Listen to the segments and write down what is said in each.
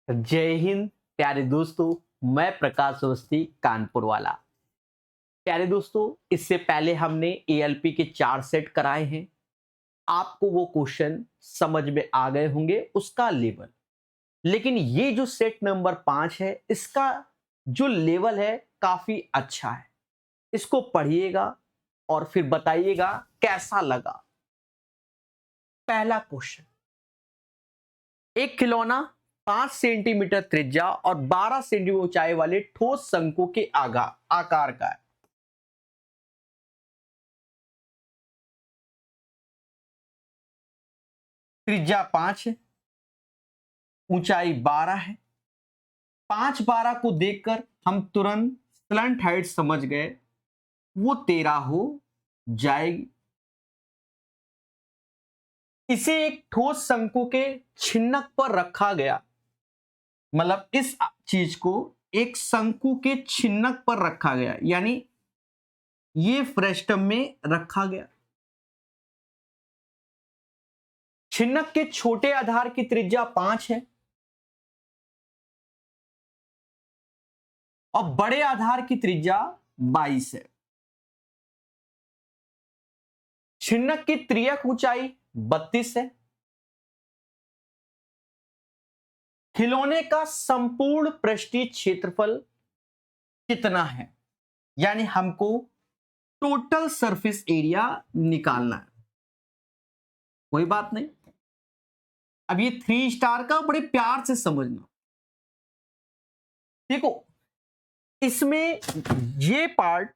जय हिंद प्यारे दोस्तों। मैं प्रकाश अवस्थी कानपुर वाला। प्यारे दोस्तों, इससे पहले हमने एएलपी के 4 सेट कराए हैं। आपको वो क्वेश्चन समझ में आ गए होंगे, उसका लेवल। लेकिन ये जो सेट नंबर 5 है, इसका जो लेवल है काफी अच्छा है। इसको पढ़िएगा और फिर बताइएगा कैसा लगा। पहला क्वेश्चन, एक खिलौना 5 सेंटीमीटर त्रिज्या और 12 सेंटीमीटर ऊंचाई वाले ठोस शंकु के आकार का है। त्रिज्या 5 है, ऊंचाई 12 है। 5-12 को देखकर हम तुरंत स्लंट हाइट समझ गए, वो 13 हो जाएगी। इसे एक ठोस शंकु के छिन्नक पर रखा गया, मतलब इस चीज को एक शंकु के छिन्नक पर रखा गया, यानी ये फ्रेस्टम में रखा गया। छिन्नक के छोटे आधार की त्रिज्या 5 है और बड़े आधार की त्रिज्या 22 है। छिन्नक की त्रियक ऊंचाई 32 है। खिलौने का संपूर्ण पृष्ठीय क्षेत्रफल कितना है, यानी हमको टोटल सरफेस एरिया निकालना है। कोई बात नहीं, अब ये 3 स्टार का बड़े प्यार से समझना। देखो, इसमें ये पार्ट,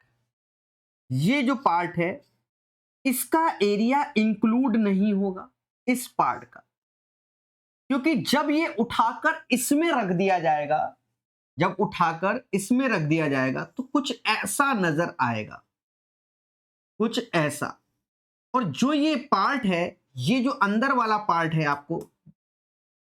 ये जो पार्ट है, इसका एरिया इंक्लूड नहीं होगा इस पार्ट का, क्योंकि जब ये उठाकर इसमें रख दिया जाएगा, जब उठाकर इसमें रख दिया जाएगा तो कुछ ऐसा नजर आएगा, कुछ ऐसा। और जो ये पार्ट है, ये जो अंदर वाला पार्ट है, आपको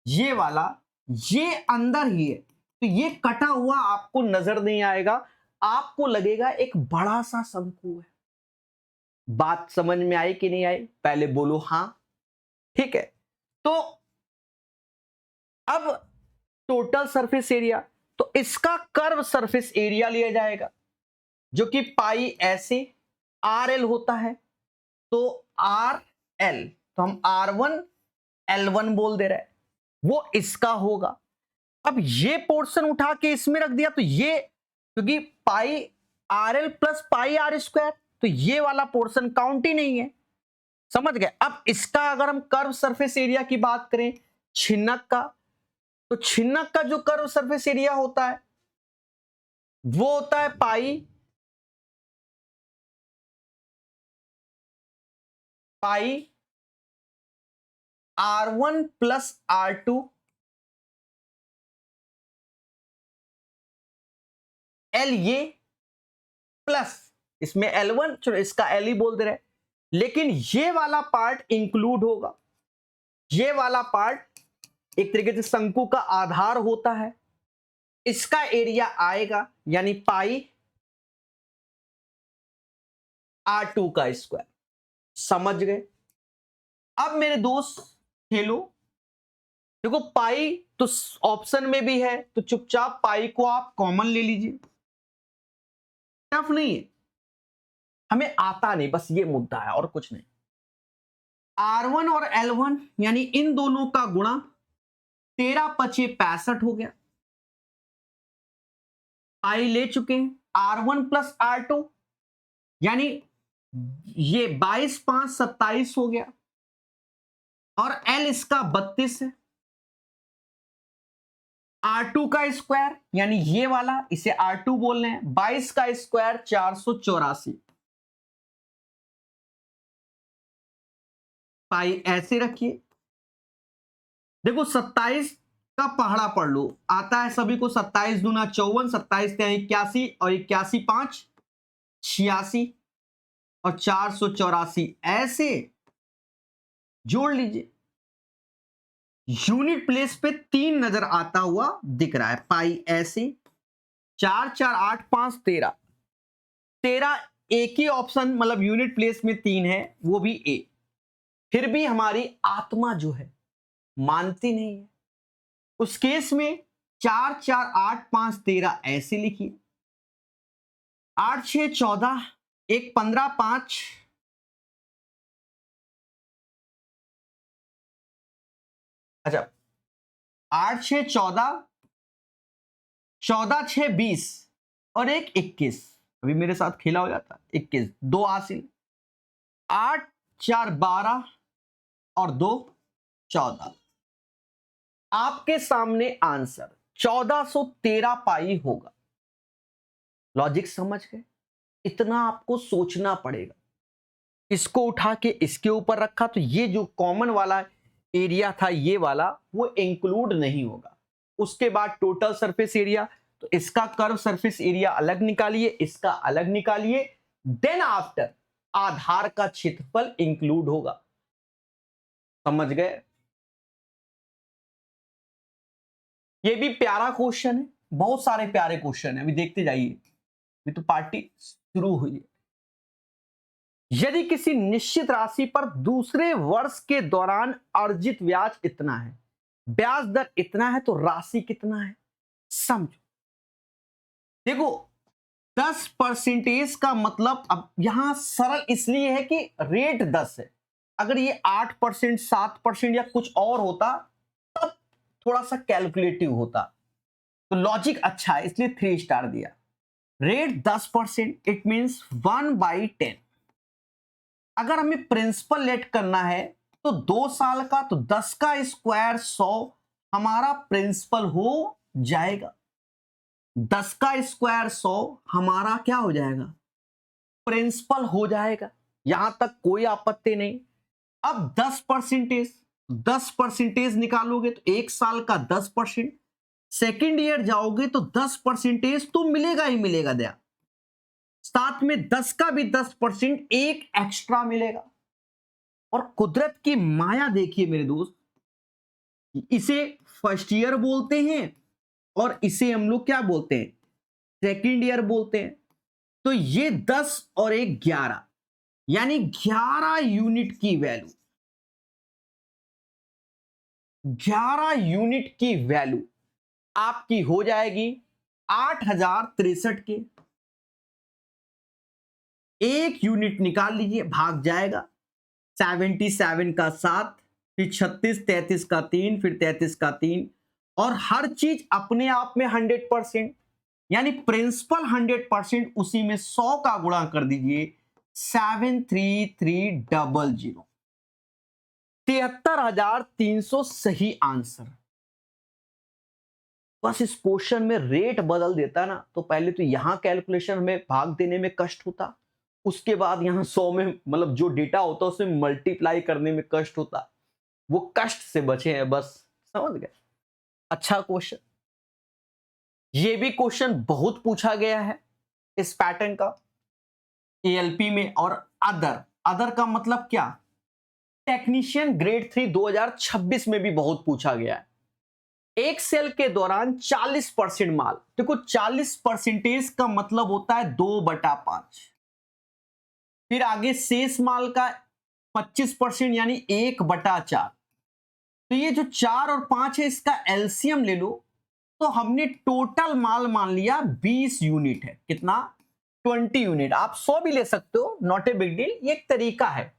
ये वाला, ये अंदर ही है, तो ये कटा हुआ आपको नजर नहीं आएगा, आपको लगेगा एक बड़ा सा शंकु है। बात समझ में आई कि नहीं आई? पहले बोलो हां। ठीक है, तो अब टोटल सरफेस एरिया, तो इसका कर्व सरफेस एरिया लिया जाएगा, जो कि पाई ऐसे RL होता है। तो RL, तो हम R1 L1 बोल दे रहे हैं, वो इसका होगा। अब ये पोर्शन उठा के इसमें रख दिया, तो ये, क्योंकि पाई RL प्लस पाई R², तो ये वाला पोर्शन काउंट ही नहीं है। समझ गए? अब इसका अगर हम कर्व सरफेस एरिया की बात करें छिन्नक का, तो छिन्नक का जो कर्व सरफेस एरिया होता है वो होता है पाई R1 प्लस R2 L, ये प्लस इसमें L1, चलो इसका L ही बोल दे रहे, लेकिन ये वाला पार्ट इंक्लूड होगा। ये वाला पार्ट एक तरीके से शंकु का आधार होता है, इसका एरिया आएगा, यानी पाई R2 का स्क्वायर। समझ गए? अब मेरे दोस्त खेलो, देखो पाई तो ऑप्शन में भी है, तो चुपचाप पाई को आप कॉमन ले लीजिए। टफ नहीं है, हमें आता नहीं, बस ये मुद्दा है और कुछ नहीं। R1 और L1 यानी इन दोनों का गुणा 13×5 65 हो गया। पाई ले चुके हैं। R1 प्लस R2 यानी ये 22×5 27 हो गया, और L इसका 32 है। R2 का स्क्वायर यानी ये वाला, इसे R2 बोल रहे हैं, 22 का स्क्वायर 484। पाई ऐसे रखिए। देखो 27 का पहाड़ा पढ़ लो, आता है सभी को। 27 दूना 54, 27 81, और 81 5 86, और 484 ऐसे जोड़ लीजिए। यूनिट प्लेस पे 3 नजर आता हुआ दिख रहा है। पाई ऐसे 4 4 8 5 13, 13 एक ही ऑप्शन, मतलब यूनिट प्लेस में 3 है, वो भी ए। फिर भी हमारी आत्मा जो है मानती नहीं है। उस केस में 4 4 8 5 13 ऐसे लिखिए, 8 6 14, 1 15 5, अच्छा 8 6 14, 14 6 20 और 1 21, अभी मेरे साथ खेला हो जाता 21, 2 हासिल, 8 4 12 और 2 14। आपके सामने आंसर 1413 पाई होगा। लॉजिक समझ गए? इतना आपको सोचना पड़ेगा। इसको उठा के इसके ऊपर रखा तो ये जो कॉमन वाला एरिया था ये वाला वो इंक्लूड नहीं होगा। उसके बाद टोटल सरफेस एरिया, तो इसका कर्व सरफेस एरिया अलग निकालिए, इसका अलग निकालिए, देन आफ्टर आधार का क्षेत्रफल इंक्लूड होगा। समझ गए? ये भी प्यारा क्वेश्चन है, बहुत सारे प्यारे क्वेश्चन है, अभी देखते जाइए, अभी तो पार्टी शुरू हुई है। यदि किसी निश्चित राशि पर दूसरे वर्ष के दौरान अर्जित ब्याज इतना है, ब्याज दर इतना है, तो राशि कितना है? समझो, देखो 10% का मतलब, अब यहां सरल इसलिए है कि रेट 10 है। अगर ये 8%, 7% या कुछ और होता तब थोड़ा सा कैलकुलेटिव होता। तो लॉजिक अच्छा है इसलिए 3 स्टार दिया। Rate 10%, it means 1/10। अगर हमें प्रिंसिपल लेट करना है तो 2 साल का, तो 10 का स्क्वायर 100 हमारा प्रिंसिपल हो जाएगा। 10 का स्क्वायर 100 हमारा क्या हो जाएगा? प्रिंसिपल हो जाएगा। यहां तक कोई आपत्ति नहीं। अब 10% निकालोगे तो 1 साल का 10%, सेकेंड ईयर जाओगे तो 10% तो मिलेगा ही मिलेगा। दया साथ में 10 का भी 10% एक एक्स्ट्रा मिलेगा। और कुदरत की माया देखिए मेरे दोस्त, इसे फर्स्ट ईयर बोलते हैं और इसे हम लोग क्या बोलते हैं? सेकेंड ईयर बोलते हैं। तो ये 10 और 1 11, यानी 11 यूनिट की वैल्यू, 11 यूनिट की वैल्यू आपकी हो जाएगी 8063 के। एक यूनिट निकाल लीजिए, भाग जाएगा 77 का 7, फिर 36, 33 का 3, फिर 33 का 3, और हर चीज अपने आप में 100%, यानी प्रिंसिपल 100%, उसी में 100 का गुणा कर दीजिए 73300, 73,300 सही आंसर। बस इस क्वेश्चन में रेट बदल देता ना तो पहले तो यहां कैलकुलेशन में भाग देने में कष्ट होता, उसके बाद यहां 100 में मतलब जो डेटा होता उसमें मल्टीप्लाई करने में कष्ट होता। वो कष्ट से बचे हैं, बस समझ गए। अच्छा क्वेश्चन, ये भी क्वेश्चन बहुत पूछा गया है इस पैटर्न का एएलपी में। और अदर का मतलब क्या? टेक्नीशियन ग्रेड 3 2026 में भी बहुत पूछा गया है। एक सेल के दौरान 40% माल, देखो 40% का मतलब होता है 2/5। फिर आगे शेष माल का 25% यानी 1/4। तो ये जो 4 और 5 है इसका एलसीएम ले लो, तो हमने टोटल माल मान लिया 20 यूनिट है। कितना? 20 यूनिट। आप 100 भी ले सकते हो, नॉट ए बिग डील, ये एक तरीका है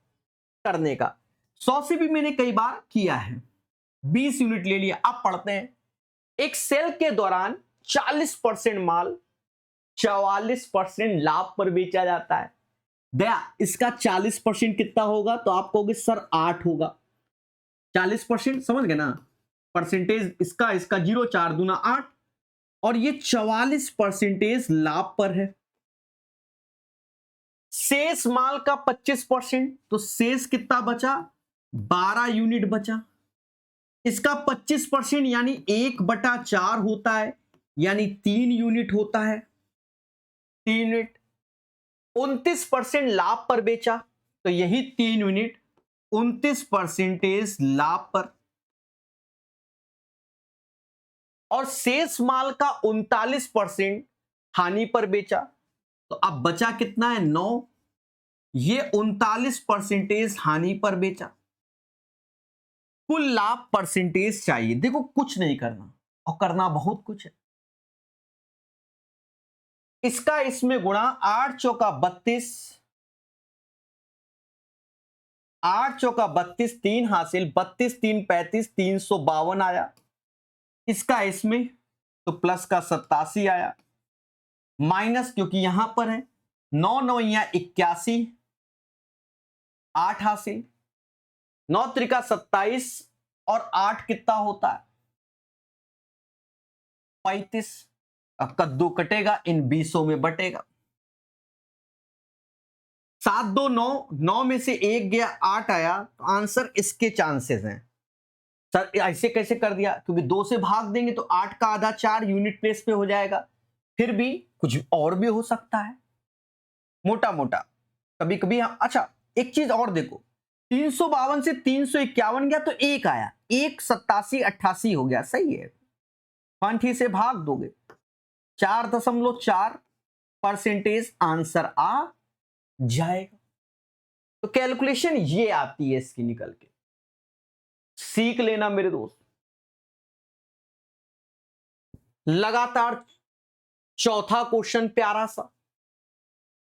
करने का। 100 से भी मैंने कई बार किया है। 20 यूनिट ले लिया। अब पढ़ते हैं, एक सेल के दौरान 40% माल 44% लाभ पर बेचा जाता है। दया इसका 40% कितना होगा? तो आप कहोगे सर 8 होगा। 40% समझ गए ना? परसेंटेज इसका 0, 4 दूना 8, और ये 44% लाभ पर है। शेष माल का 25%, तो शेष कितना बचा? 12 यूनिट बचा। इसका 25% यानी 1/4 होता है, यानी 3 यूनिट होता है। 3 यूनिट। 29% लाभ पर बेचा, तो यही 3 यूनिट 29% लाभ पर। और शेष माल का 39% हानि पर बेचा, तो अब बचा कितना है? 9। ये 39% हानि पर बेचा। कुल लाभ परसेंटेज चाहिए। देखो कुछ नहीं करना, और करना बहुत कुछ है। इसका इसमें गुणा 8 चौका 32, 8 चौका 32, 3 हासिल, 32 3 35, 352 आया। इसका इसमें तो प्लस का 87 आया, माइनस क्योंकि यहां पर है 9 9 81, 8 हासिल, 9 त्रिका 27 और 8 कितना होता है 35। अब कद्दू कटेगा, इन 20 में बटेगा। 7 2 9, 9 में से 1 गया 8 आया, तो आंसर इसके चांसेस हैं। सर ऐसे कैसे कर दिया, क्योंकि 2 से भाग देंगे तो 8 का आधा 4 यूनिट प्लेस पे हो जाएगा। फिर भी कुछ और भी हो सकता है मोटा मोटा, कभी कभी। अच्छा एक चीज और देखो, 352 से 351 गया तो 1 आया, 1 87 88 हो गया, सही है। 20 से भाग दोगे 4.4% आंसर आ जाएगा। तो कैलकुलेशन ये आती है इसकी निकल के, सीख लेना मेरे दोस्त। लगातार चौथा क्वेश्चन प्यारा सा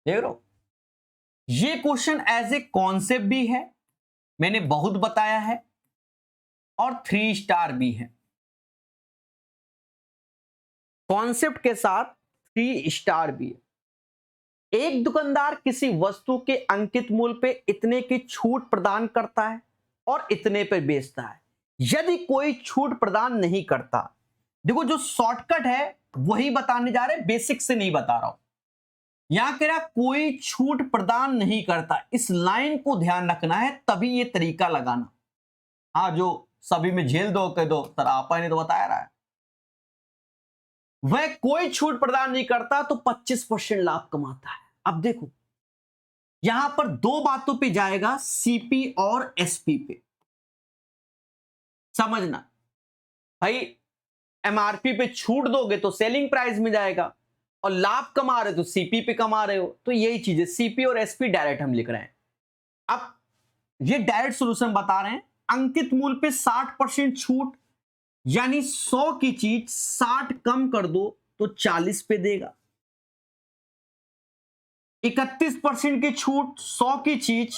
देख रहे हो, ये क्वेश्चन एज ए कॉन्सेप्ट भी है, मैंने बहुत बताया है, और 3 स्टार भी है। कॉन्सेप्ट के साथ 3 स्टार भी है। एक दुकानदार किसी वस्तु के अंकित मूल्य पे इतने की छूट प्रदान करता है और इतने पे बेचता है। यदि कोई छूट प्रदान नहीं करता, देखो जो शॉर्टकट है वही बताने जा रहे, बेसिक से नहीं बता रहा हूं। यहां कह रहा कोई छूट प्रदान नहीं करता, इस लाइन को ध्यान रखना है, तभी ये तरीका लगाना। हाँ जो सभी में झेल दो कह दो सर आपा ने तो बताया रहा है, वह कोई छूट प्रदान नहीं करता तो 25% लाभ कमाता है। अब देखो यहां पर 2 बातों पे जाएगा, सीपी और एसपी पे। समझना भाई, एमआरपी पे छूट दोगे तो सेलिंग प्राइस में जाएगा, और लाभ कमा रहे हो तो सीपी पे कमा रहे हो, तो यही चीज है। सीपी और एसपी डायरेक्ट हम लिख रहे हैं। अब ये डायरेक्ट सॉल्यूशन बता रहे हैं। अंकित मूल्य पे 60% छूट, यानी 100 की चीज 60 कम कर दो तो 40 पे देगा। 31% की छूट, 100 की चीज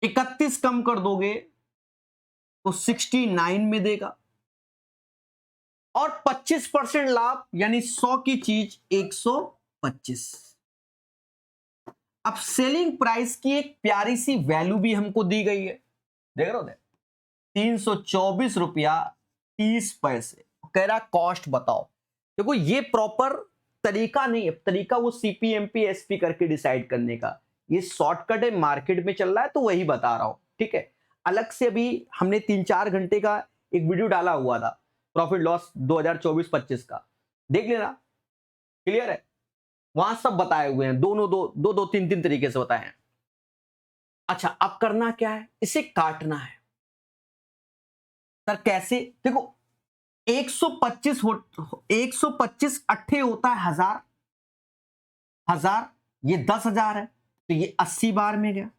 31 कम कर दोगे तो 69 में देगा। और 25% लाभ, यानी 100 की चीज 125। अब सेलिंग प्राइस की एक प्यारी सी वैल्यू भी हमको दी गई है, देख रहे हो 324 रुपया 30 पैसे। कह रहा कॉस्ट बताओ। देखो ये प्रॉपर तरीका नहीं है, तरीका वो सीपीएमपी एसपी करके डिसाइड करने का, ये शॉर्टकट है, मार्केट में चल रहा है तो वही बता रहा हूं, ठीक है। अलग से अभी हमने 3-4 घंटे का एक वीडियो डाला हुआ था प्रॉफिट लॉस 2024-25 का, देख लेना, क्लियर है। वहां सब बताए हुए हैं, दोनों दो 3 तरीके से बताए हैं। अच्छा अब करना क्या है, इसे काटना है। सर कैसे, देखो 125 अट्ठे होता है 1000, 1000 ये 10,000 है तो ये 80 बार में गया,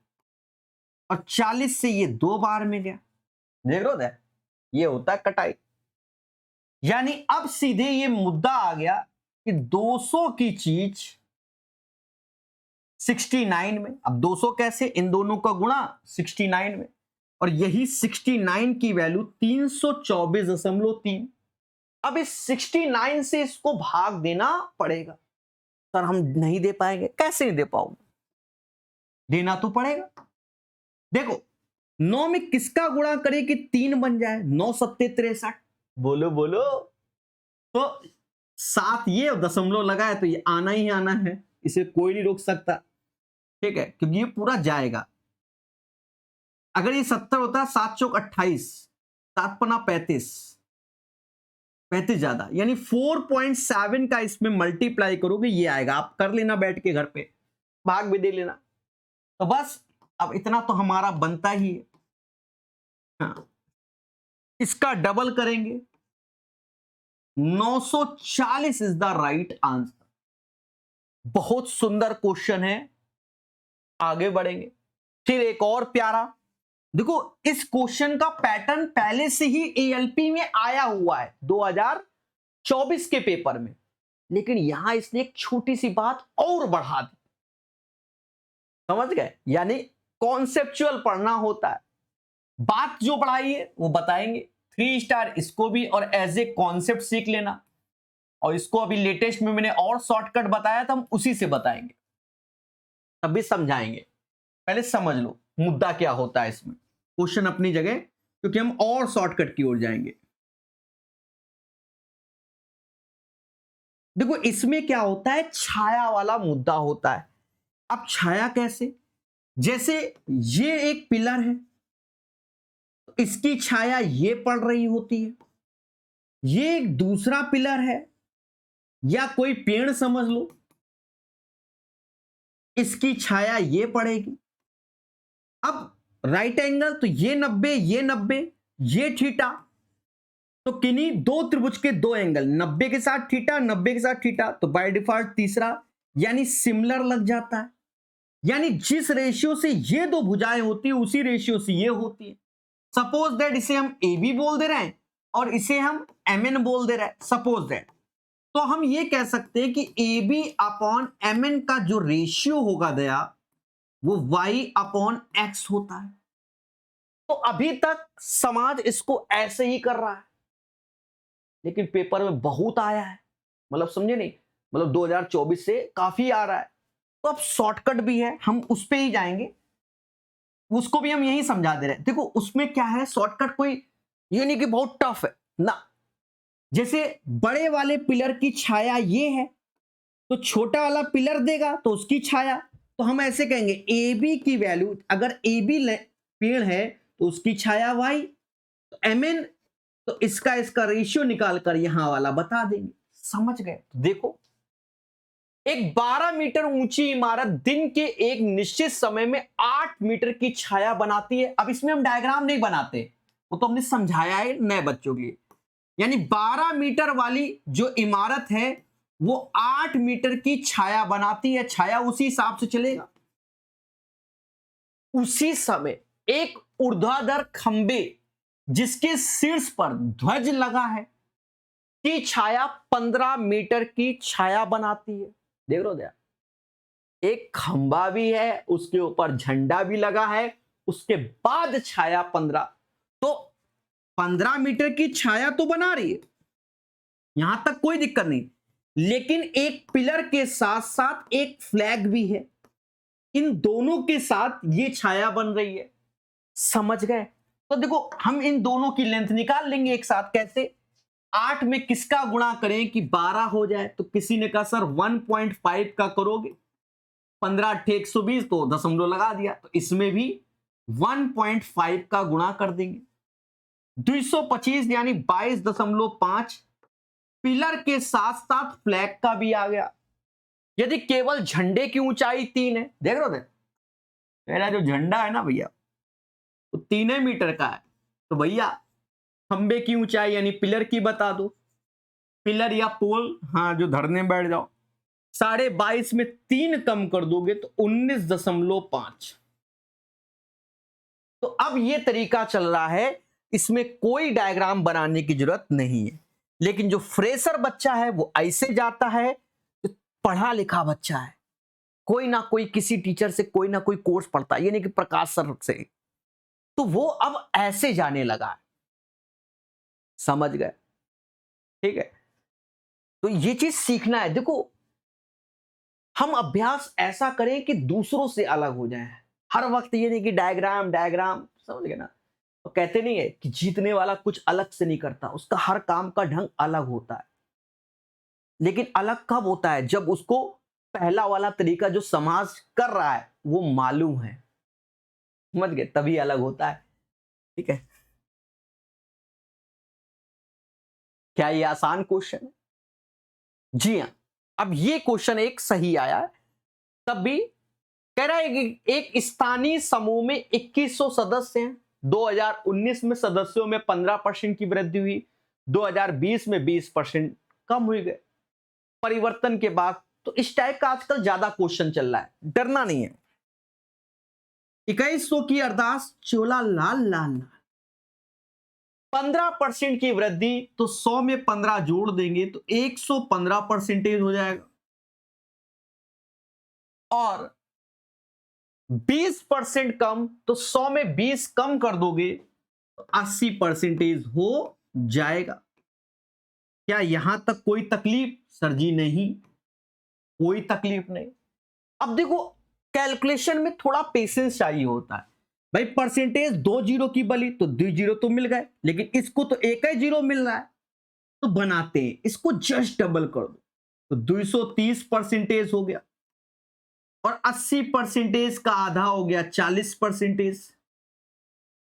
और 40 से ये 2 बार में गया, देख रहे हो, ये होता है कटाई। यानी अब सीधे ये मुद्दा आ गया कि 200 की चीज 69 में। अब 200 कैसे, इन दोनों का गुणा 69 में, और यही 69 की वैल्यू 324.3। अब इस 69 से इसको भाग देना पड़ेगा। सर हम नहीं दे पाएंगे, कैसे नहीं दे पाओगे, देना तो पड़ेगा। देखो 9 में किसका गुणा करें कि 3 बन जाए, 9 सत्ते 63, बोलो बोलो, तो 7 ये और दशमलव लगाए तो ये आना ही आना है, इसे कोई नहीं रोक सकता, ठीक है, क्योंकि ये पूरा जाएगा। अगर ये 70 होता, 7 चौक 28, 7 पना 35 ज्यादा, यानी 4.7 का इसमें मल्टीप्लाई करोगे ये आएगा। आप कर लेना बैठ के घर पे, भाग भी दे लेना। तो बस अब इतना तो हमारा बनता ही है। हाँ, इसका डबल करेंगे, 940 इज द राइट आंसर। बहुत सुंदर क्वेश्चन है, आगे बढ़ेंगे। फिर एक और प्यारा, देखो इस क्वेश्चन का पैटर्न पहले से ही एएलपी में आया हुआ है 2024 के पेपर में, लेकिन यहां इसने एक छोटी सी बात और बढ़ा दी। समझ गए? यानी कॉन्सेप्चुअल पढ़ना होता है। बात जो बढ़ाई है वो बताएंगे, 3 स्टार इसको भी और एज ए कॉन्सेप्ट सीख लेना, और इसको अभी लेटेस्ट में मैंने और शॉर्टकट बताया था, हम उसी से बताएंगे, तभी समझाएंगे। पहले समझ लो मुद्दा क्या होता है इसमें, क्वेश्चन अपनी जगह, क्योंकि हम और शॉर्टकट की ओर जाएंगे। देखो इसमें क्या होता है, छाया वाला मुद्दा होता है। अब छाया कैसे, जैसे ये एक पिलर है, इसकी छाया ये पड़ रही होती है, ये एक दूसरा पिलर है या कोई पेड़ समझ लो, इसकी छाया ये पड़ेगी। अब राइट एंगल तो ये 90, ये 90, ये थीटा, तो किन्हीं दो त्रिभुज के दो एंगल 90 के साथ थीटा, 90 के साथ थीटा, तो बाय डिफॉल्ट तीसरा यानी सिमिलर लग जाता है। यानी जिस रेशियो से ये दो भुजाएं होती है उसी रेशियो से ये होती है। सपोज दैट इसे हम ए बी बोल दे रहे हैं और इसे हम एम एन बोल दे रहे हैं, सपोज दैट, तो हम ये कह सकते हैं कि A B upon M N का जो रेशियो होगा दया वो y अपॉन एक्स होता है। तो अभी तक समाज इसको ऐसे ही कर रहा है, लेकिन पेपर में बहुत आया है, मतलब समझे नहीं, मतलब 2024 से काफी आ रहा है। तो अब शॉर्टकट भी है, हम उस पे ही जाएंगे, उसको भी हम यही समझा दे रहे हैं। देखो उसमें क्या है, शॉर्टकट कोई ये नहीं कि बहुत टफ है ना। जैसे बड़े वाले पिलर की छाया ये है, तो छोटा वाला पिलर देगा तो उसकी छाया, तो हम ऐसे कहेंगे ए बी की वैल्यू, अगर ए बी पेड़ है तो उसकी छाया वाई, तो एम एन, तो इसका रेशियो निकालकर यहां वाला बता देंगे। समझ गए? तो देखो एक 12 मीटर ऊंची इमारत दिन के एक निश्चित समय में 8 मीटर की छाया बनाती है। अब इसमें हम डायग्राम नहीं बनाते, वो तो हमने समझाया है नए बच्चों के लिए। यानी 12 मीटर वाली जो इमारत है वो 8 मीटर की छाया बनाती है, छाया उसी हिसाब से चलेगा। उसी समय एक ऊर्ध्वाधर खंबे जिसके शीर्ष पर ध्वज लगा है की छाया 15 मीटर की छाया बनाती है। देख लो दया, एक खंबा भी है, उसके ऊपर झंडा भी लगा है, उसके बाद छाया 15, तो 15 मीटर की छाया तो बना रही है, यहां तक कोई दिक्कत नहीं। लेकिन एक पिलर के साथ साथ एक फ्लैग भी है, इन दोनों के साथ ये छाया बन रही है। समझ गए? तो देखो हम इन दोनों की लेंथ निकाल लेंगे एक साथ। कैसे? 8 में किसका गुणा करें कि 12 हो जाए, तो किसी ने कहा सर 1.5 का करोगे, 15 8 120, तो दशमलव लगा दिया, तो इसमें भी 1.5 का गुणा कर देंगे, 225 यानी 22.5। पिलर के साथ साथ फ्लैग का भी आ गया। यदि केवल झंडे की ऊंचाई 3 है, देख रहे हो मेरा जो झंडा है ना भैया वो 3 मीटर का है, तो भैया खंबे की ऊंचाई यानी पिलर की बता दो, पिलर या पोल, हाँ जो धरने बैठ जाओ, 22.5 में 3 कम कर दोगे तो 19.5। तो अब ये तरीका चल रहा है, इसमें कोई डायग्राम बनाने की जरूरत नहीं है। लेकिन जो फ्रेशर बच्चा है वो ऐसे जाता है, जो पढ़ा लिखा बच्चा है, कोई ना कोई किसी टीचर से कोई ना कोई कोर्स पढ़ता है, ये नहीं कि प्रकाश सर से, तो वो अब ऐसे जाने लगा है। समझ गए? ठीक है, तो ये चीज सीखना है। देखो हम अभ्यास ऐसा करें कि दूसरों से अलग हो जाए, हर वक्त ये नहीं कि डायग्राम डायग्राम, समझ गए ना। तो कहते नहीं है कि जीतने वाला कुछ अलग से नहीं करता, उसका हर काम का ढंग अलग होता है। लेकिन अलग कब होता है? जब उसको पहला वाला तरीका जो समाज कर रहा है वो मालूम है, समझ गए, तभी अलग होता है। ठीक है, क्या ये आसान क्वेश्चन है? जी हाँ। अब ये क्वेश्चन एक सही आया है, तब भी कह रहा है कि एक स्थानीय समूह में 2100 सदस्य हैं, 2019 में सदस्यों में 15% की वृद्धि हुई, 2020 में 20% कम हुई गए परिवर्तन के बाद। तो इस टाइप का आजकल ज्यादा क्वेश्चन चल रहा है, डरना नहीं है। 2100 की अरदास चोला लाल लाल लाल। 15% की वृद्धि, तो 100 में 15 जोड़ देंगे तो 115% हो जाएगा, और 20% कम, तो 100 में 20 कम कर दोगे तो 80% हो जाएगा। क्या यहां तक कोई तकलीफ? सर जी नहीं, कोई तकलीफ नहीं। अब देखो, कैलकुलेशन में थोड़ा पेशेंस चाहिए होता है भाई। परसेंटेज 2 जीरो की बली तो 2 जीरो तो मिल गए, लेकिन इसको तो एक ही जीरो मिल रहा है, तो बनाते हैं इसको, जस्ट डबल कर दो तो 230% हो गया, और 80% का आधा हो गया 40%।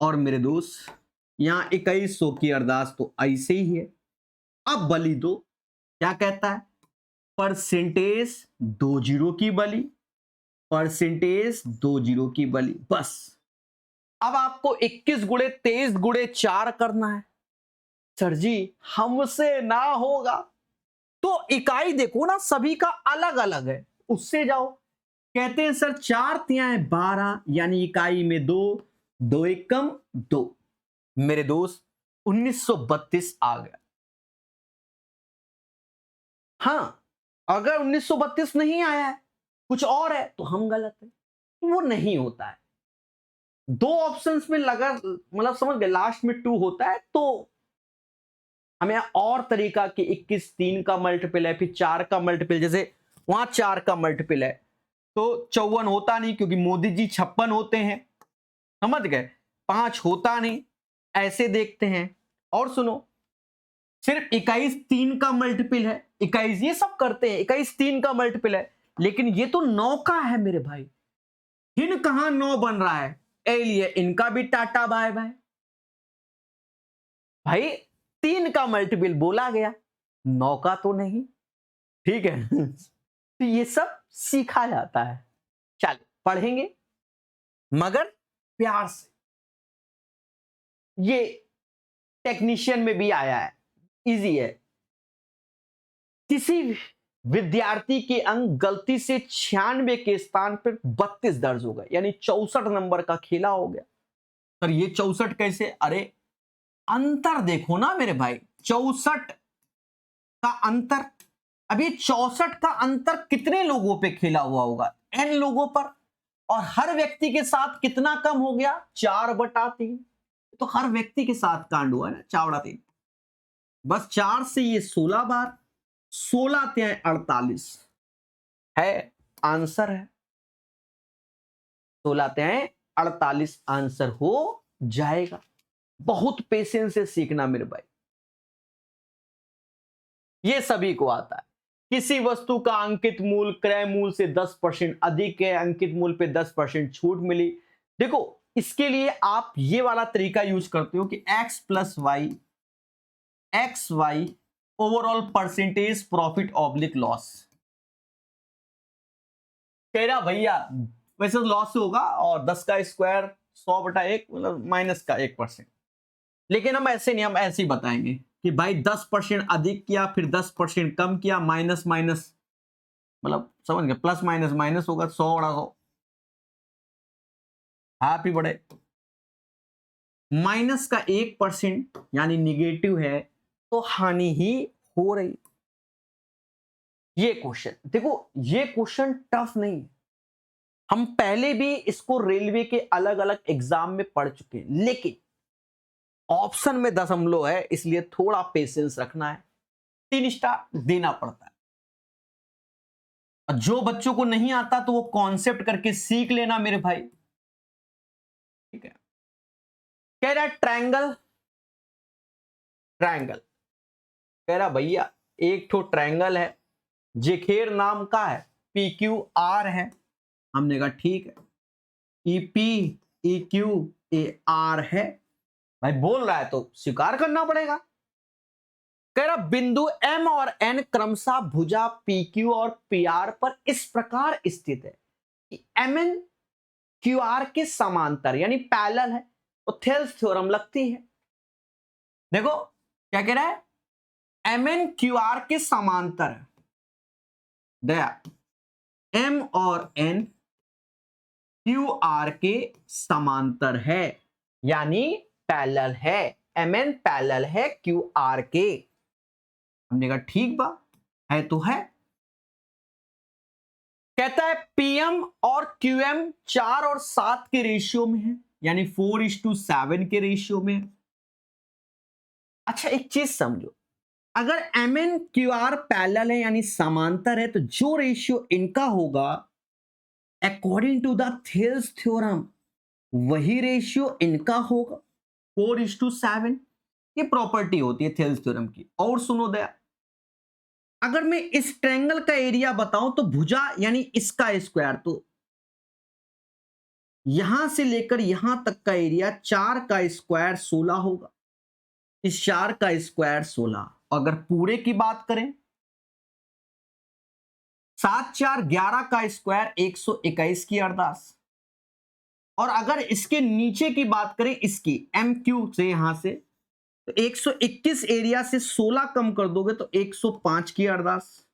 और मेरे दोस्त, यहां 2100 की अरदास तो ऐसे ही है। अब बली दो, क्या कहता है? परसेंटेज 2 जीरो की बली, परसेंटेज 2 जीरो की बली, बस। अब आपको 21 गुणे 23 गुणे 4 करना है। सर जी हमसे ना होगा, तो इकाई देखो ना, सभी का अलग अलग है, उससे जाओ। कहते हैं सर 4 तिहाई 12, यानी इकाई में 2, 2 एक कम 2। मेरे दोस्त 1932 आ गया। हां, अगर 1932 नहीं आया है, कुछ और है, तो हम गलत है, वो नहीं होता है। दो ऑप्शंस में लगा, मतलब समझ गए, लास्ट में 2 होता है, तो हमें और तरीका कि 21 3 का मल्टीपल है, फिर 4 का मल्टीपल, जैसे वहां 4 का मल्टीपल है तो 54 होता नहीं, क्योंकि मोदी जी 56 होते हैं, समझ गए। 5 होता नहीं, ऐसे देखते हैं। और सुनो, सिर्फ 21 3 का मल्टीपल है, 21 ये सब करते हैं, 21 3 का मल्टीपल है, लेकिन ये तो 9 का है मेरे भाई। हिन कहां 9 बन रहा है? ए लिए इनका भी टाटा बाय बाय भाई। 3 का मल्टीपल बोला गया, 9 का तो नहीं, ठीक है। तो ये सब सीखा जाता है, चल पढ़ेंगे मगर प्यार से। ये टेक्नीशियन में भी आया है, इजी है। किसी विद्यार्थी के अंक गलती से 96 के स्थान पर 32 दर्ज हो गए, यानी 64 नंबर का खेला हो गया। सर ये 64 कैसे? अरे अंतर देखो ना मेरे भाई, 64 का अंतर। अभी 64 का अंतर कितने लोगों पे खेला हुआ होगा? n लोगों पर। और हर व्यक्ति के साथ कितना कम हो गया? 4/3। तो हर व्यक्ति के साथ कांड हुआ है ना, 4/3। बस 4 से ये 16 बार, 16 तिहाई 48 है, आंसर है 16 तिहाई 48 आंसर हो जाएगा। बहुत पेशेंस से सीखना मेरे भाई, ये सभी को आता है। किसी वस्तु का अंकित मूल्य क्रय मूल्य से 10% अधिक है, अंकित मूल्य पे 10% छूट मिली। देखो इसके लिए आप ये वाला तरीका यूज करते हो कि x plus Y, X Y overall percentage profit oblique loss. कह रहा भैया वैसे तो लॉस होगा, और 10 का स्क्वायर 100/1, मतलब माइनस का 1%। लेकिन हम ऐसे नहीं, हम ऐसे ही बताएंगे कि भाई 10% अधिक किया, फिर 10% कम किया, माइनस माइनस, मतलब समझ गए, प्लस माइनस माइनस होगा, 100/100। हैप्पी बड़े, माइनस का 1% यानी निगेटिव है, तो हानि ही हो रही। ये क्वेश्चन देखो, ये क्वेश्चन टफ नहीं है, हम पहले भी इसको रेलवे के अलग अलग एग्जाम में पढ़ चुके हैं, लेकिन ऑप्शन में दशमलव है, इसलिए थोड़ा पेशेंस रखना है, 3 स्टार देना पड़ता है। और जो बच्चों को नहीं आता तो वो कॉन्सेप्ट करके सीख लेना मेरे भाई, ठीक है। कह रहा ट्रायंगल, ट्रायंगल कह रहा भैया एक ठो ट्रायंगल है, जेखेर नाम का है, पी क्यू आर है। हमने कहा ठीक है, E P E Q A R है। भाई बोल रहा है तो स्वीकार करना पड़ेगा। कह रहा बिंदु एम और एन क्रमशः भुजा पी क्यू और पी आर पर इस प्रकार स्थित है कि एम एन क्यू आर के समांतर यानी पैरेलल है, तो थेल्स थ्योरम लगती है। देखो क्या कह रहा है, एम एन क्यू आर के समांतर है, दया एम और एन क्यू आर के समांतर है, यानी पैरेलल है। एमएन पैरेलल है क्यू आर के। हमने कहा ठीक बा, है तो है। कहता है पीएम और क्यूएम 4 और 7 के रेशियो में है, यानी 4:7 के रेशियो में है। अच्छा एक चीज समझो, अगर M N Q R parallel है यानी समांतर है, तो जो रेशियो इनका होगा according to the Thales theorem वही रेशियो इनका होगा 4:7। ये प्रॉपर्टी होती है थेल्स थ्योरम की। और सुनो दया, अगर मैं इस ट्रायंगल का एरिया बताऊं तो भुजा यानी इसका स्क्वायर, तो यहां से लेकर यहां तक का एरिया 4 का स्क्वायर 16 होगा। इस 4 का स्क्वायर 16। अगर पूरे की बात करें 7 4 11 का स्क्वायर 121 की अरदास। और अगर इसके नीचे की बात करें इसकी एम क्यू से यहां से, तो 121 एरिया से 16 कम कर दोगे तो 105 की अरदास।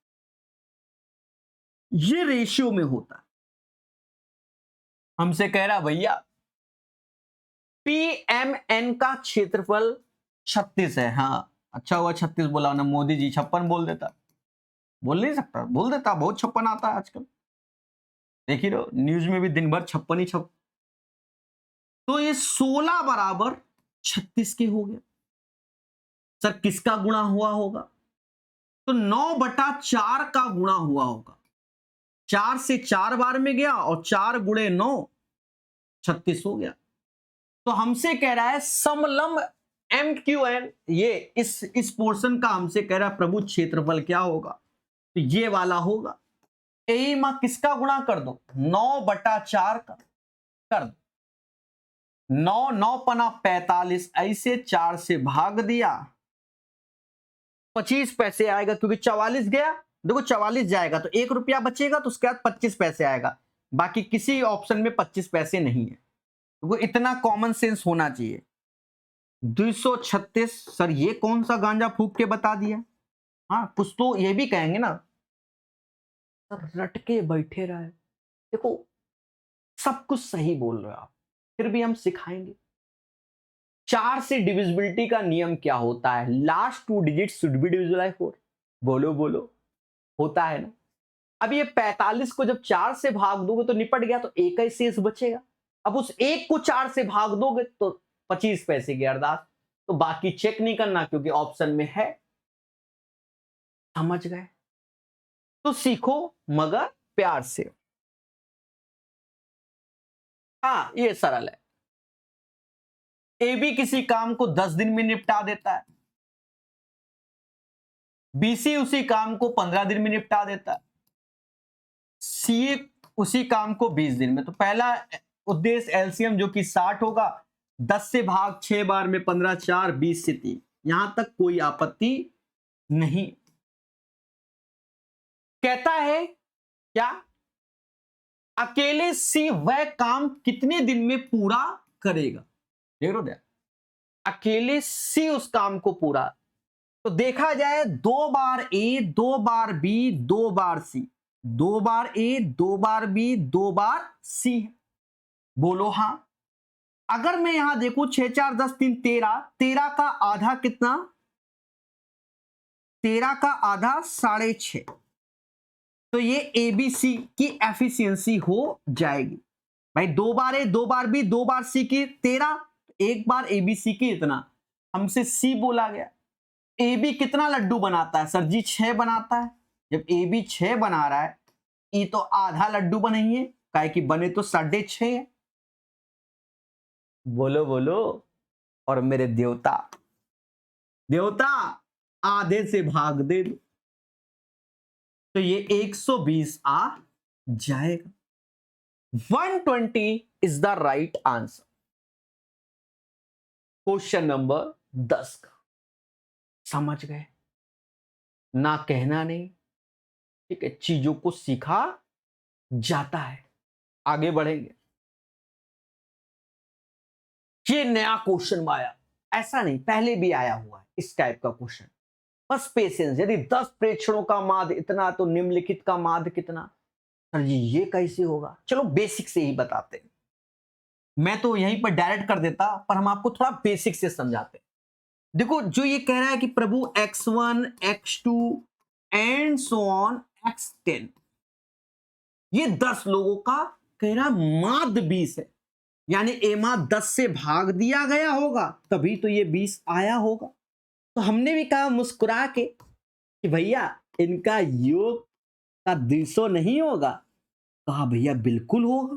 ये रेशियो में होता है। हमसे कह रहा भैया पीएमएन का क्षेत्रफल 36 है। हाँ अच्छा हुआ 36 बोला ना, मोदी जी 56 बोल देता। बोल नहीं सकता, बोल देता, बहुत 56 आता है आजकल, देख ही रहो न्यूज में भी दिन भर 56 ही छप। तो ये 16 बराबर 36 के हो गया। सर किसका गुणा हुआ होगा? तो 9/4 का गुणा हुआ होगा। 4 से 4 बार में गया और 4 गुणे 9 36 हो गया। तो हमसे कह रहा है समलंब एम क्यू एन, ये इस पोर्शन का हमसे कह रहा है प्रभु क्षेत्रफल क्या होगा, तो ये वाला होगा। ए मां किसका गुणा कर दो? 9/4 का कर दो। 9 9 पना 45, ऐसे 4 से भाग दिया, 25 पैसे आएगा क्योंकि 44 गया। देखो 44 जाएगा तो 1 रुपया बचेगा, तो उसके बाद 25 पैसे आएगा। बाकी किसी ऑप्शन में 25 पैसे नहीं है। तो इतना कॉमन सेंस होना चाहिए। 236। सर ये कौन सा गांजा फूक के बता दिया? हाँ कुछ तो ये भी कहेंगे ना, सर रट के बैठे रहे। देखो सब कुछ सही बोल रहे हो आप, फिर भी हम सिखाएंगे। 4 से डिविजिबिलिटी का नियम क्या होता है? Last 2 digit should be divisible by 4। बोलो बोलो, होता है ना। अब ये 45 को जब 4 से भाग दोगे तो निपट गया, तो एक ही शेष बचेगा। अब उस एक को 4 से भाग दोगे तो 25 पैसे की अरदास। तो बाकी चेक नहीं करना क्योंकि ऑप्शन में है। समझ गए? तो सीखो मगर प्यार से। हाँ ये सरल है। ए बी किसी काम को 10 दिन में निपटा देता है, बीसी उसी काम को 15 दिन में निपटा देता है, सी उसी काम को 20 दिन में। तो पहला उद्देश्य एलसीएम जो कि 60 होगा, 10 से भाग 6 बार में 15 4 20 से 3, यहां तक कोई आपत्ति नहीं। कहता है क्या? अकेले सी वह काम कितने दिन में पूरा करेगा? देख लो, अकेले सी उस काम को पूरा, तो देखा जाए 2 बार ए 2 बार बी 2 बार सी, 2 बार ए 2 बार बी 2 बार सी। बोलो हाँ। अगर मैं यहां देखूं 6 4 10 3 13, 13 का आधा कितना? 13 का आधा 6.5। तो ये एबीसी की एफिशिएंसी हो जाएगी। भाई 2 बार ए 2 बार बी 2 बार सी की 13, एक बार एबीसी की इतना। हमसे सी बोला गया। ए बी कितना लड्डू बनाता है? सर जी 6 बनाता है। जब ए बी 6 बना रहा है, ई तो आधा लड्डू बनाइए, काहे कि बने तो 6.5 है। बोलो बोलो। और मेरे देवता, देवता आधे से भाग दे दो, तो ये 120 आ जाएगा। 120 is the right answer. Question number 10 का समझ गए ना? कहना नहीं, ठीक है, चीजों को सीखा जाता है। आगे बढ़ेंगे। ये नया क्वेश्चन आया, ऐसा नहीं पहले भी आया हुआ है इस टाइप का क्वेश्चन। बस पेशेंस। यदि 10 प्रेक्षणों का माध्य इतना तो निम्नलिखित का माध्य कितना? सर जी ये कैसे होगा? चलो बेसिक से ही बताते हैं। मैं तो यहीं पर डायरेक्ट कर देता, पर हम आपको थोड़ा बेसिक से समझाते हैं। देखो जो ये कह रहा है कि प्रभु x1 x2 and so on x10, ये 10 लोगों का कह रहा माद 20 है, यानी एमा 10 से भाग दिया गया होगा तभी तो ये 20 आया होगा। तो हमने भी कहा मुस्कुरा के कि भैया इनका योग का 200 नहीं होगा? कहा भैया बिल्कुल होगा।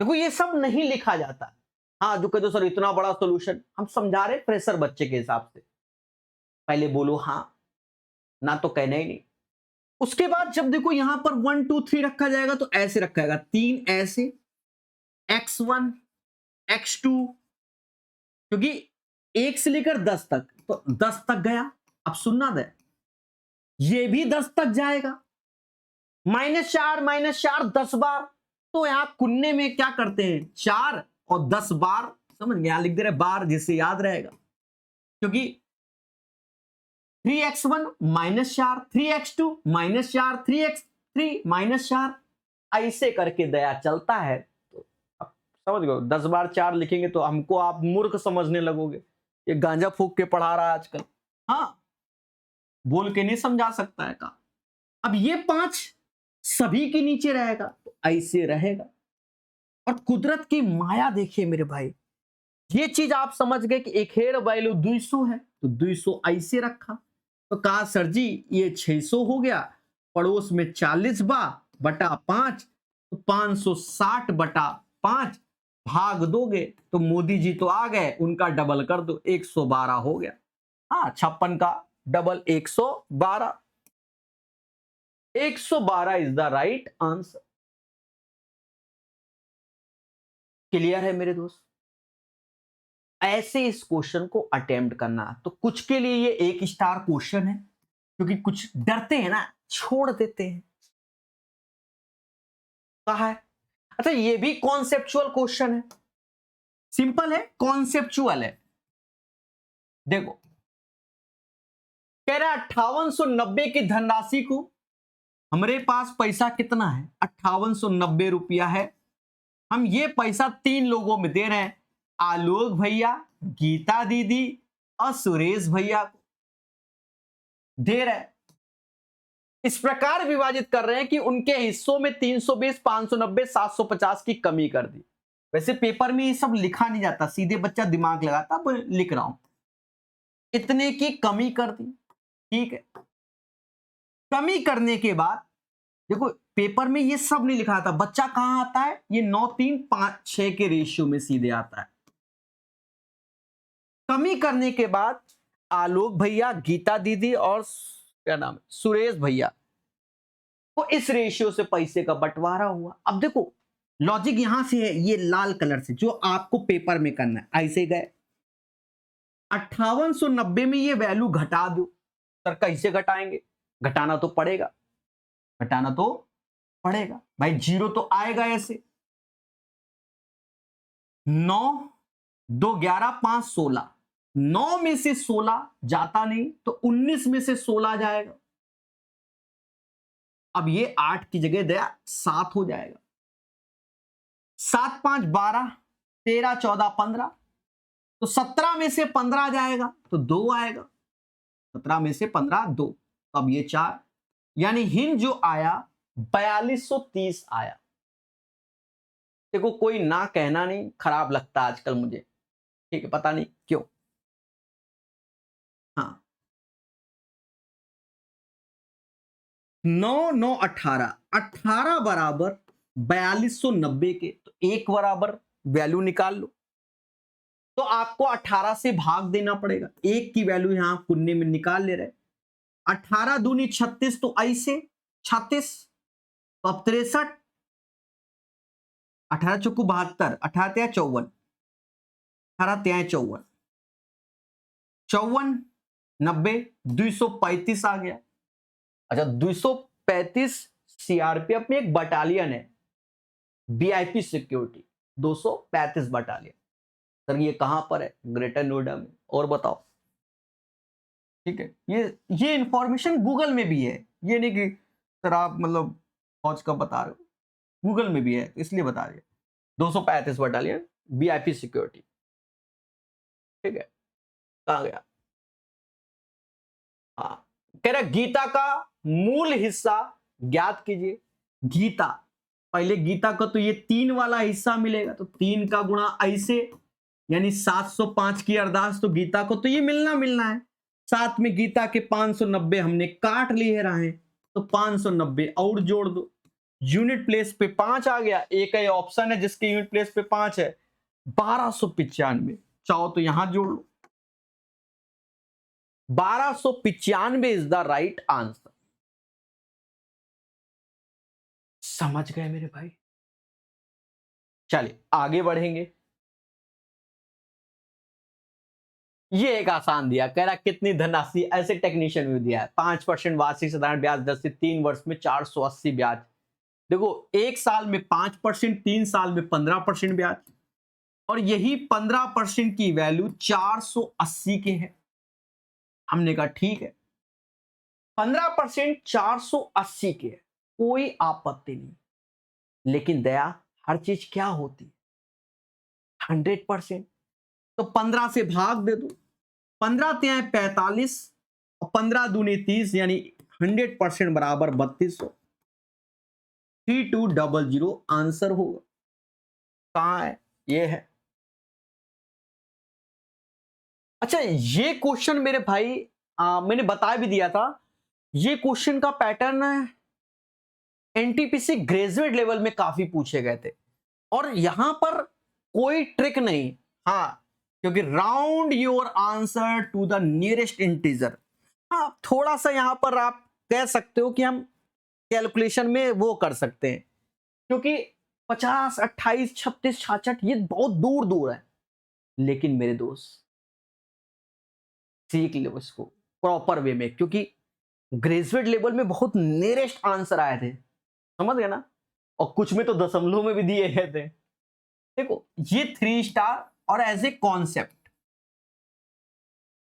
देखो ये सब नहीं लिखा जाता। हाँ जो कहते सर इतना बड़ा सॉल्यूशन, हम समझा रहे फ्रेशर बच्चे के हिसाब से, पहले बोलो हाँ, ना तो कहना ही नहीं। उसके बाद जब देखो यहां पर 1 2 3 रखा जाएगा तो ऐसे रखा जाएगा, 3 ऐसे, x1 x2, क्योंकि 1 से लेकर 10 तक, तो 10 तक गया। अब सुनना दे, ये भी 10 तक जाएगा, -4 10 बार। तो यहां कुन्ने में क्या करते हैं, 4 और 10 बार, समझ गए, यहां लिख दे रहे बार, जिससे याद रहेगा। क्योंकि 3x1 -4, 3x2 -4, 3x3 -4, ऐसे करके दया चलता है। तो अब समझ गए, 10 बार 4 लिखेंगे तो हमको आप मूर्ख समझने लगोगे, ये गांजा फूक के पढ़ा रहा है आजकल। हाँ बोल के नहीं समझा सकता है का। अब ये 5 सभी के नीचे रहेगा तो ऐसे रहेगा। और कुदरत की माया देखिए मेरे भाई, ये चीज आप समझ गए कि एक हेयर वैल्यू 200 है तो 200 ऐसे रखा। तो कहा सर जी ये 600 हो गया, पड़ोस में 40 बटा 5, तो 560 बटा 5 भाग दोगे तो मोदी जी तो आ गए, उनका डबल कर दो, 112 हो गया। हाँ 56 का double 112, 112 is the right answer. Clear है मेरे दोस्त? ऐसे इस क्वेश्चन को अटेम्प्ट करना। तो कुछ के लिए ये 1 स्टार क्वेश्चन है, क्योंकि कुछ डरते हैं ना, छोड़ देते हैं। कहा है, अच्छा ये भी कॉन्सेप्चुअल क्वेश्चन है, सिंपल है, कॉन्सेप्चुअल है। देखो कह रहा 5890 की धनराशि को, हमारे पास पैसा कितना है, 5890 रुपया है। हम ये पैसा 3 लोगों में दे रहे हैं, आलोक भैया, गीता दीदी और सुरेश भैया को दे रहे हैं। इस प्रकार विभाजित कर रहे हैं कि उनके हिस्सों में 320, 590, 750 की कमी कर दी। वैसे पेपर में ये सब लिखा नहीं जाता, सीधे बच्चा दिमाग लगाता, अब लिख रहा हूं, इतने की कमी कर दी। ठीक है, कमी करने के बाद देखो पेपर में ये सब नहीं लिखा था, बच्चा कहां आता है, ये 9 3 5 6 के रेशियो में सीधे आता है। कमी करने के बाद आलोक भैया, गीता दीदी और क्या नाम है, सुरेश भैया को इस रेशियो से पैसे का बंटवारा हुआ। अब देखो लॉजिक यहां से है, ये लाल कलर से जो आपको पेपर में करना है। ऐसे गए 5890 में ये वैल्यू घटा दो। सर कैसे घटाएंगे, घटाना तो पड़ेगा, घटाना तो पड़ेगा भाई, जीरो तो आएगा ऐसे। 9 2 11 5 16, 9 में से 16 जाता नहीं तो 19 में से 16 जाएगा। अब ये 8 की जगह दया 7 हो जाएगा, 7 5 12, 13 14 15, तो 17 में से 15 जाएगा तो 2 आएगा, 17 में से 15 2, तो अब ये 4, यानी हिंद जो आया 4230 आया। देखो कोई ना कहना नहीं, खराब लगता आजकल मुझे, ठीक है, पता नहीं क्यों। हाँ 9 9 18, 18 बराबर 4290 के, तो 1 बराबर वैल्यू निकाल लो। तो आपको 18 से भाग देना पड़ेगा, 1 की वैल्यू यहां कुन्ने में निकाल ले रहे। 18 दूनी 36, तो ऐसे 36, तो अब 63, 18 चौको 72, 18 त्या 54, 18 त्या 54, 54 90, 235 आ गया। अच्छा 235 सीआरपीएफ में एक बटालियन है, वीआईपी सिक्योरिटी 235 बटालियन। सर ये कहां पर है, ग्रेटर नोएडा में, और बताओ। ठीक है, ये इंफॉर्मेशन गूगल में भी है, ये नहीं कि सर आप मतलब फौज कब बता रहे हो, गूगल में भी है तो इसलिए बता रहे 235 बटालियन वीआईपी सिक्योरिटी। ठीक है, कहा गया, हाँ कह रहा गीता का मूल हिस्सा ज्ञात कीजिए। गीता, पहले गीता का तो ये 3 वाला हिस्सा मिलेगा, तो 3 का गुणा ऐसे यानी 705 की अरदास, तो गीता को तो ये मिलना है। साथ में गीता के 590 हमने काट लिए रहे, तो 590 और जोड़ दो। यूनिट प्लेस पे 5 आ गया, एक ही ऑप्शन है जिसके यूनिट प्लेस पे 5 है, 1295। चाहो तो यहां जोड़ लो, 1295 इज द राइट आंसर। समझ गए मेरे भाई? चलिए आगे बढ़ेंगे। ये एक आसान दिया, कह रहा कितनी धनराशि ऐसे टेक्नीशियन में दिया है, 5% वार्षिक साधारण ब्याज दर से 3 वर्ष में 480 ब्याज। देखो 1 साल में 5%, 3 साल में 15% ब्याज, और यही 15% की वैल्यू 480 के है। हमने कहा ठीक है, 15% 480 के है, कोई आपत्ति नहीं। लेकिन दया, हर चीज क्या होती है 100%, तो 15 से भाग दे दो, 15 त्यां 45 और 15 दूनी 30, यानी 100% बराबर 3200। 3200 आंसर होगा। कहां है? ये है। अच्छा ये क्वेश्चन मेरे भाई मैंने बता भी दिया था, ये क्वेश्चन का पैटर्न एनटीपीसी ग्रेजुएट लेवल में काफी पूछे गए थे, और यहां पर कोई ट्रिक नहीं। हाँ, क्योंकि round your answer to the nearest integer. हाँ थोड़ा सा यहां पर आप कह सकते हो कि हम कैलकुलेशन में वो कर सकते हैं, क्योंकि 50, 28, 36, 66 ये बहुत दूर दूर है। लेकिन मेरे दोस्त सीख लो इसको प्रॉपर वे में, क्योंकि ग्रेजुएट लेवल में बहुत नियरेस्ट आंसर आए थे, समझ गए ना, और कुछ में तो दशमलव में भी दिए गए थे। देखो ये 3 स्टार और एज ए कॉन्सेप्ट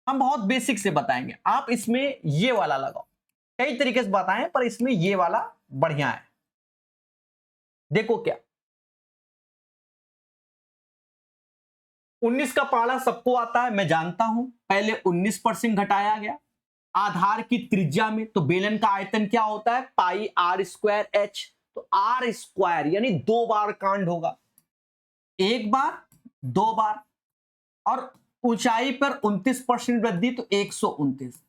हम बहुत बेसिक से बताएंगे, आप इसमें ये वाला लगाओ, कई तरीके से बताएं पर इसमें ये वाला बढ़िया है। देखो क्या 19 का पहाड़ा सबको आता है, मैं जानता हूं। पहले 19% घटाया गया आधार की त्रिज्या में, तो बेलन का आयतन क्या होता है पाई आर स्क्वायर एच, तो आर स्क्वायर यानी 2 बार कांड होगा, 1 बार 2 बार, और ऊंचाई पर 29% वृद्धि, तो 129।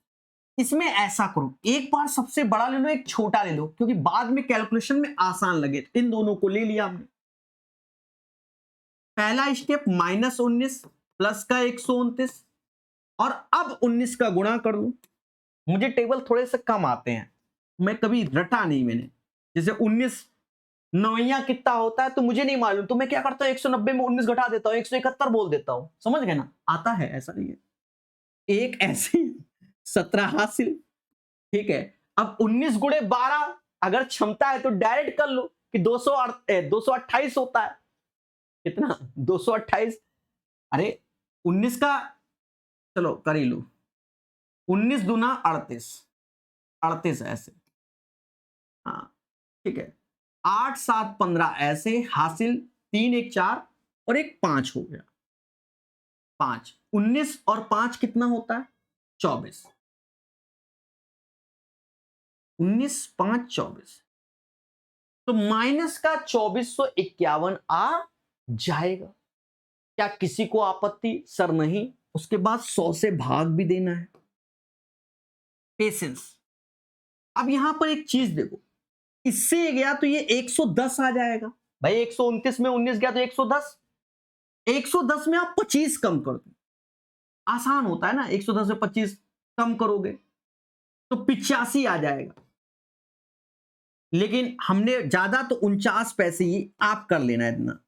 इसमें ऐसा करो, एक बार सबसे बड़ा ले लो, एक छोटा ले लो, क्योंकि बाद में कैलकुलेशन में आसान लगे। इन दोनों को ले लिया हमने। पहला स्टेप -19 प्लस का 129, और अब 19 का गुणा कर लो। मुझे टेबल थोड़े से कम आते हैं, मैं कभी रटा नहीं मैंने, जैसे 19 नवैया कितना होता है तो मुझे नहीं मालूम, तो मैं क्या करता हूं 190 में 19 घटा देता हूं, 171 बोल देता हूं, समझ गए ना, आता है, ऐसा नहीं है। एक ऐसी 17 हासिल, ठीक है। अब 19 गुणे 12 अगर क्षमता है तो डायरेक्ट कर लो कि 228 होता है, कितना 228। अरे 19 का चलो कर ही लो, 19 दूना 38, 38 ऐसे, हाँ ठीक है। 8 7 15 ऐसे हासिल, 3 1 4 और एक 5 हो गया, 5 19 और 5 कितना होता है 24, 19 5 24, तो माइनस का 2451 आ जाएगा। क्या किसी को आपत्ति? सर नहीं, उसके बाद 100 से भाग भी देना है, पेशेंस। अब यहां पर एक चीज देखो, इससे गया तो ये 110 आ जाएगा भाई, 129 में 19 गया तो 110, 110 में आप 25 कम कर दो, आसान होता है ना, 110 में 25 कम करोगे तो 85 आ जाएगा। लेकिन हमने ज्यादा तो 49 पैसे ही आप कर लेना है इतना,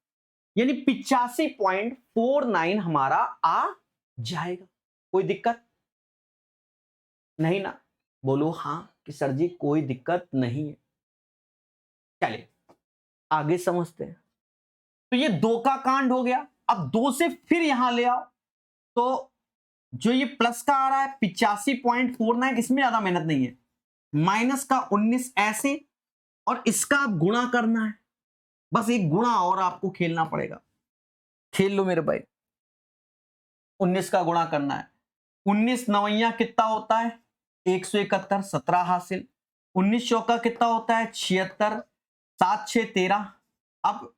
यानी 85.49 हमारा आ जाएगा। कोई दिक्कत नहीं ना? बोलो हाँ कि सर जी कोई दिक्कत नहीं है। चलिए आगे समझते हैं। तो ये 2 का कांड हो गया, अब 2 से फिर यहां ले आओ, तो जो ये प्लस का आ रहा है 85.49, इसमें ज्यादा मेहनत नहीं है, माइनस का 19 ऐसे, और इसका आप गुणा करना है, बस एक गुणा और आपको खेलना पड़ेगा। खेल लो मेरे भाई, 19 का गुणा करना है। 19 नवैया कितना होता है? 171, 17 हासिल। 19 चौका कितना होता है? 76, 7 6 13, अब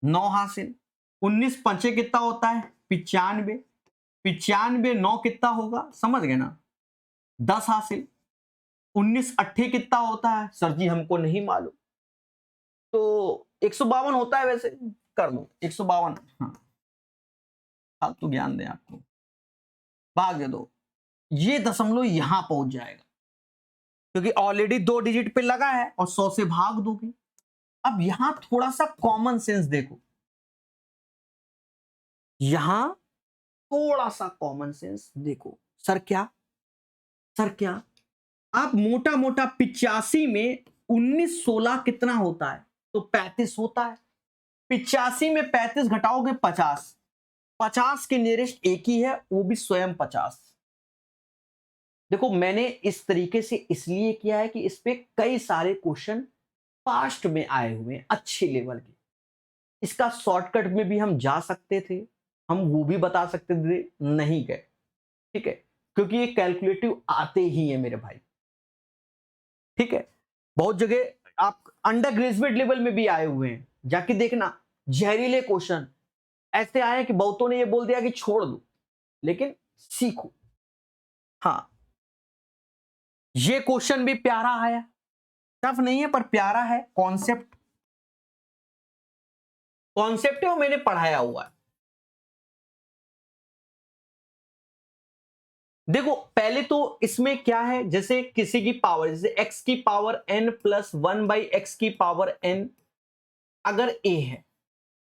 9 हासिल। 19 पंचे कितना होता है? 95, 95 9 कितना होगा? समझ गए ना? 10 हासिल। 19 अट्ठे कितना होता है? सर जी हमको नहीं मालूम, तो 152 होता है वैसे, कर दो 152। हाँ, अब तो ज्ञान दें आपको, भाग दे दो, ये दशमलव यहां पहुंच जाएगा क्योंकि ऑलरेडी 2 डिजिट पे लगा है और 100 से भाग दोगे। अब यहां थोड़ा सा कॉमन सेंस देखो, यहां थोड़ा सा कॉमन सेंस देखो। सर क्या? सर क्या? आप मोटा मोटा 85 में 19 16 कितना होता है? तो 35 होता है। 85 में 35 घटाओगे 50, 50 के नियरेस्ट एक ही है, वो भी स्वयं 50। देखो मैंने इस तरीके से इसलिए किया है कि इस पे कई सारे क्वेश्चन पास्ट में आए हुए हैं अच्छे लेवल के। इसका शॉर्टकट में भी हम जा सकते थे, हम वो भी बता सकते थे, नहीं गए, ठीक है, क्योंकि ये कैलकुलेटिव आते ही है मेरे भाई, ठीक है। बहुत जगह आप अंडर ग्रेजुएट लेवल में भी आए हुए हैं, जाके देखना जहरीले क्वेश्चन ऐसे आए कि बहुतों ने ये बोल दिया कि छोड़ दो, लेकिन सीखो। हाँ, ये क्वेश्चन भी प्यारा आया, टफ नहीं है पर प्यारा है, कॉन्सेप्ट कॉन्सेप्ट है वो मैंने पढ़ाया हुआ है। देखो पहले तो इसमें क्या है, जैसे किसी की पावर, जैसे x की पावर n प्लस 1/x की पावर n अगर a है,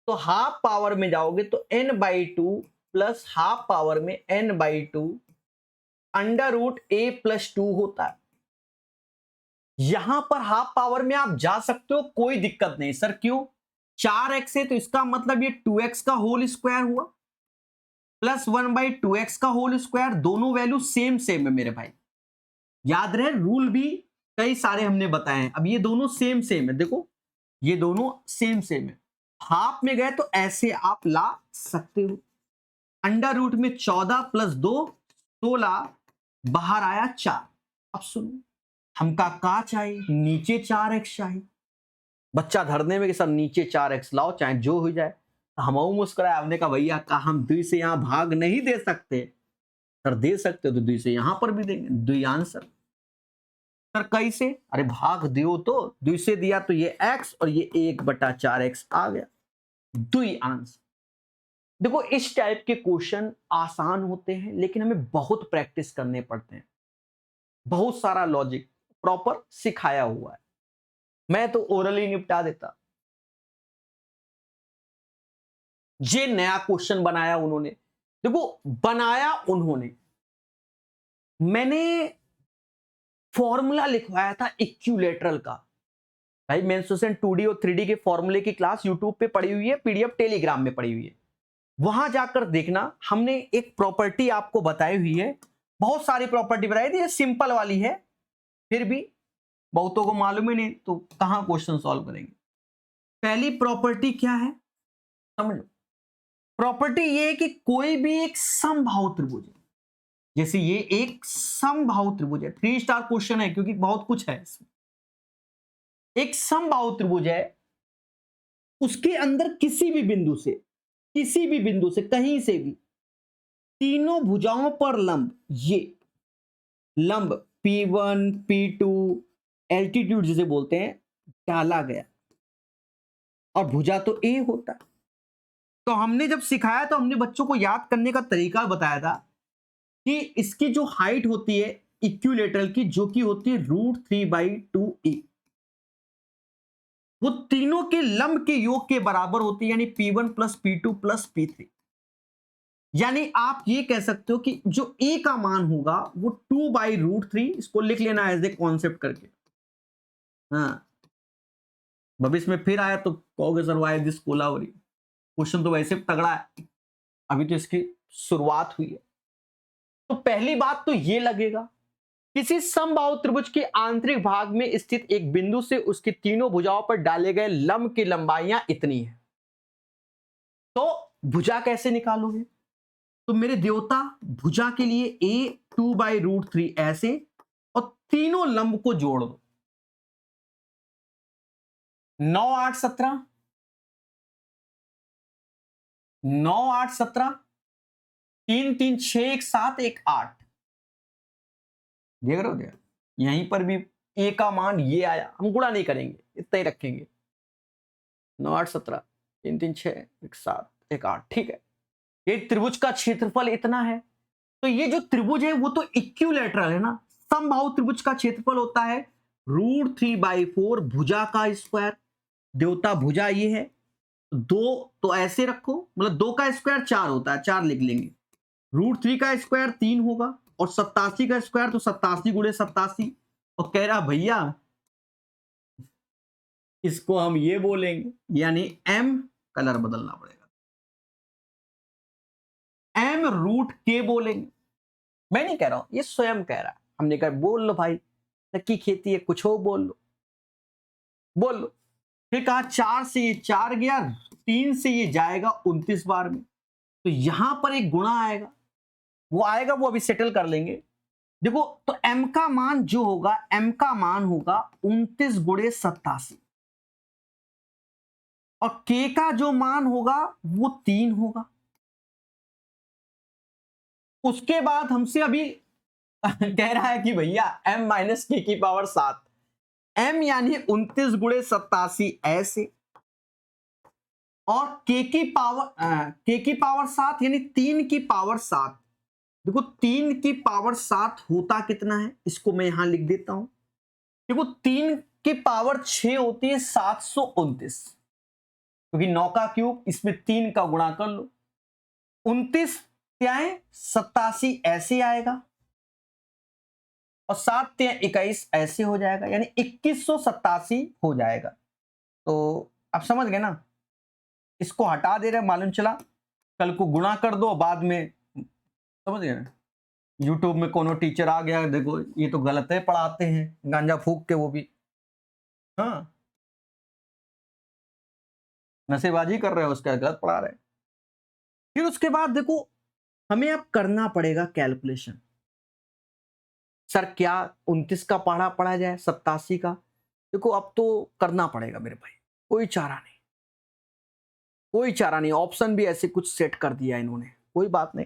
तो हाफ पावर में जाओगे तो n/2 प्लस हाफ पावर में n/2 under root a plus 2 होता है। यहां पर हाफ पावर में आप जा सकते हो, कोई दिक्कत नहीं। सर क्यों? 4x है तो इसका मतलब ये 2x का होल स्क्वायर हुआ प्लस 1/2x का होल स्क्वायर, दोनों वैल्यू सेम सेम है मेरे भाई। याद रहे रूल भी कई सारे हमने बताए हैं। अब ये दोनों सेम सेम है, देखो ये दोनों सेम सेम है, हाफ में गए तो ऐसे आप ला सकते हो। अंडर रूट में 14 प्लस 2 16, बाहर आया 4। अब सुनो, हमका का चाहिए? नीचे 4x चाहिए। बच्चा धरने में कि सर नीचे 4x लाओ चाहे जो हो जाए, तो हम मुस्कुराए, हमने कहा भैया का हम 2 से यहां भाग नहीं दे सकते। सर दे सकते हो तो 2 से यहां पर भी देंगे, 2 आंसर। सर कैसे? अरे भाग दियो तो 2 से दिया तो ये x और ये 1/4x आ गया, 2 आंसर। देखो इस टाइप के क्वेश्चन आसान होते हैं, लेकिन हमें बहुत प्रैक्टिस करने पड़ते हैं, बहुत सारा लॉजिक प्रॉपर सिखाया हुआ है। मैं तो ओरली निपटा देता। ये नया क्वेश्चन बनाया उन्होंने, देखो बनाया उन्होंने, मैंने फॉर्मूला लिखवाया था इक्विलेटरल का। भाई मेंसुरेशन 2D और 3D के फॉर्मूले की क्लास यूट्यूब पे पड़ी हुई है, पीडीएफ टेलीग्राम में पड़ी हुई है, वहां जाकर देखना। हमने एक प्रॉपर्टी आपको बताई हुई है, बहुत सारी प्रॉपर्टी बताई थी, ये सिंपल वाली है, फिर भी बहुतों को मालूम ही नहीं तो कहां क्वेश्चन सॉल्व करेंगे। पहली प्रॉपर्टी क्या है समझ लो। प्रॉपर्टी ये है कि कोई भी एक समबाहु त्रिभुज है, जैसे ये एक समबाहु त्रिभुज है, 3 स्टार क्वेश्चन है क्योंकि बहुत कुछ है इसमें। एक समबाहु त्रिभुज है, उसके अंदर किसी भी बिंदु से, किसी भी बिंदु से कहीं से भी तीनों भुजाओं पर लंब, ये लंब P1 P2 एल्टीट्यूड जिसे बोलते हैं, डाला गया, और भुजा तो ए होता है। तो हमने जब सिखाया तो हमने बच्चों को याद करने का तरीका बताया था कि इसकी जो हाइट होती है इक्विलेटरल की, जो कि होती है √3/2e, वो तीनों के लंब के योग के बराबर होती है, यानी P1 plus P2 plus P3। यानी आप ये कह सकते हो कि जो a का मान होगा वो 2/√3, इसको लिख लेना एज ए कॉन्सेप्ट करके। हाँ, भविष्य में फिर आया तो कहोगे sir why this Kolaveri, question तो वैसे तगड़ा है, अभी तो इसकी शुरुआत हुई है। तो पहली बात तो ये लगेगा किसी समबाहु त्रिभुज के आंतरिक भाग में स्थित एक बिंदु से उसकी तीनों भुजाओं पर डाले गए लंब की लंबाइयां इतनी है। तो भुजा कैसे निकालोगे? तो मेरे देवता भुजा के लिए a 2/√3 ऐसे और तीनों लंब को जोड़ दो। 9 8 17, 9 8 17, 3 3 6 1 7 1 8। देख रहे हो क्या? यहीं पर भी a का मान ये आया, हम गुणा नहीं करेंगे, इतना ही रखेंगे। 9 8 17, 3 3 6 1 7 1 8। ठीक है, ये त्रिभुज का क्षेत्रफल इतना है। तो ये जो त्रिभुज है वो तो इक्विलैटरल है ना। समबाहु त्रिभुज का क्षेत्रफल होता है √3/4 भुजा का स्क्वायर। देवता भुजा ये है। दो तो ऐसे रखो, मतलब 2 का स्क्वायर 4 होता है, 4 लिख लेंगे। √3 का स्क्वायर 3 होगा और 87 का स्क्वायर तो 87 गुणे 87। और कह रहा भैया इसको हम ये बोलेंगे, यानी m कलर बदलना पड़ेगा, m√k बोलेंगे। मैं नहीं कह रहा हूं, ये स्वयं कह रहा है। हमने कहा बोल लो भाई, नक्की खेती है, कुछ हो बोल लो, बोल लो। फिर कहा 4 से ये 4 गया, 3 से ये जाएगा 29 बार में। तो यहां पर एक गुणा आएगा, वो आएगा, वो अभी सेटल कर लेंगे। देखो तो m का मान जो होगा, m का मान होगा 29 गुणे 87 और k का जो मान होगा वो 3 होगा। उसके बाद हमसे अभी कह रहा है कि भैया m माइनस k की पावर 7, m यानी 29 गुणे 87 ऐसे, और k की पावर 7 यानी 3 की पावर 7। देखो 3 की पावर 7 होता कितना है, इसको मैं यहां लिख देता हूं। देखो 3 की पावर 6 होती है 729, क्योंकि 9 का क्यूब, इसमें 3 का गुणा कर लो। 29 क्या है 87 ऐसे आएगा और 7 21 ऐसे हो जाएगा, यानी 2187 हो जाएगा। तो आप समझ गए ना, इसको हटा दे रहे, मालूम चला कल को गुणा कर दो बाद में, समझ गए ना। यूट्यूब में कोनो टीचर आ गया, देखो ये तो गलत है, पढ़ाते हैं गांजा फूक के, वो भी हाँ नशेबाजी कर रहे हो, उसका गलत पढ़ा रहे। फिर उसके बाद देखो हमें अब करना पड़ेगा कैलकुलेशन। सर क्या 29 का पढ़ा जाए 87 का? देखो अब तो करना पड़ेगा मेरे भाई, कोई चारा नहीं, कोई चारा नहीं। ऑप्शन भी ऐसे कुछ सेट कर दिया इन्होंने, कोई बात नहीं।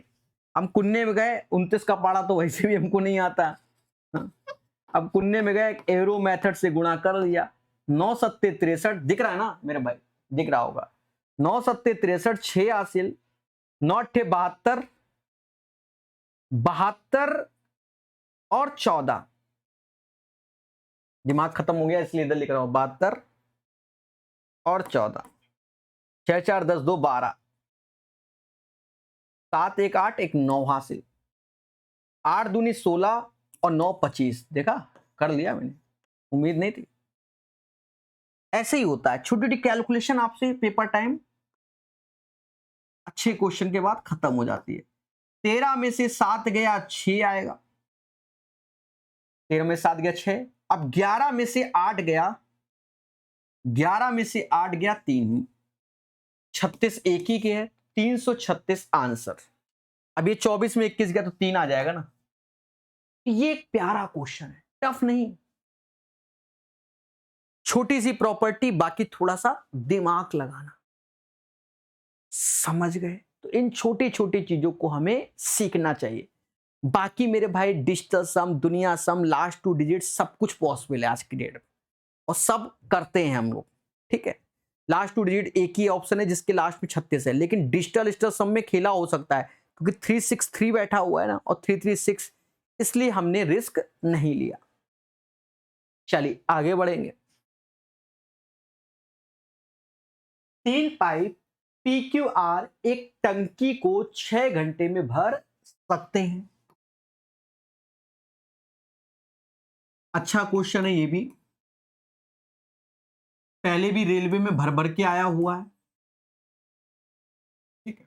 हम कुन्ने में गए, 29 का पढ़ा तो वैसे भी हमको नहीं आता। हाँ? अब कुन्ने में गए, एरो मेथड से गुणा कर लिया। 9 सत्ते 63 दिख रहा है ना मेरे भाई, दिख रहा होगा। 9 सत्ते 63, 6 हासिल, 9 अट्ठे 72, 72 और 14। दिमाग खत्म हो गया इसलिए इधर लिख रहा हूं, 72 और 14। 6 4 10 2 12, 7 1 8 1 9 हासिल, 8 दूनी 16 और 9 25। देखा, कर लिया मैंने, उम्मीद नहीं थी। ऐसे ही होता है, छोटी छोटी कैलकुलेशन आपसे पेपर टाइम अच्छे क्वेश्चन के बाद खत्म हो जाती है। 13 में से 7 गया 6 आएगा, 13 में 7 गया 6। अब 11 में से 8 गया, 11 में से 8 गया 3, 36 एक ही के है, 336 आंसर। अब ये 24 में 21 गया तो 3 आ जाएगा ना। ये एक प्यारा क्वेश्चन है, टफ नहीं, छोटी सी प्रॉपर्टी, बाकी थोड़ा सा दिमाग लगाना। समझ गए? तो इन छोटी छोटी चीजों को हमें सीखना चाहिए। बाकी मेरे भाई डिजिटल सम, दुनिया सम, लास्ट 2 डिजिट सब कुछ पॉसिबल है आज की डेट में, और सब करते हैं हम लोग। ठीक है, लास्ट 2 डिजिट एक ही ऑप्शन है जिसके लास्ट में 36 है, लेकिन डिजिटल स्टर सम में खेला हो सकता है, क्योंकि 363 बैठा हुआ है ना और 336, इसलिए हमने रिस्क नहीं लिया। चलिए आगे बढ़ेंगे। 3 पाइप PQR एक टंकी को 6 घंटे में भर सकते हैं। अच्छा क्वेश्चन है ये भी, पहले भी रेलवे में भर भर के आया हुआ है। ठीक है,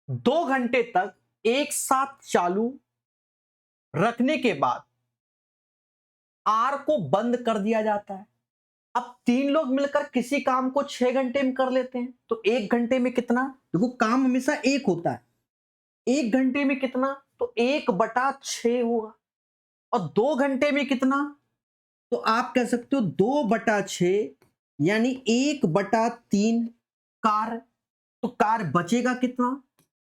2 घंटे तक एक साथ चालू रखने के बाद आर को बंद कर दिया जाता है। अब 3 लोग मिलकर किसी काम को 6 घंटे में कर लेते हैं, तो 1 घंटे में कितना? देखो काम हमेशा एक होता है, 1 घंटे में कितना? तो 1/6 होगा। और 2 घंटे में कितना? तो आप कह सकते हो 2/6 यानी 1/3 कार। तो कार बचेगा कितना?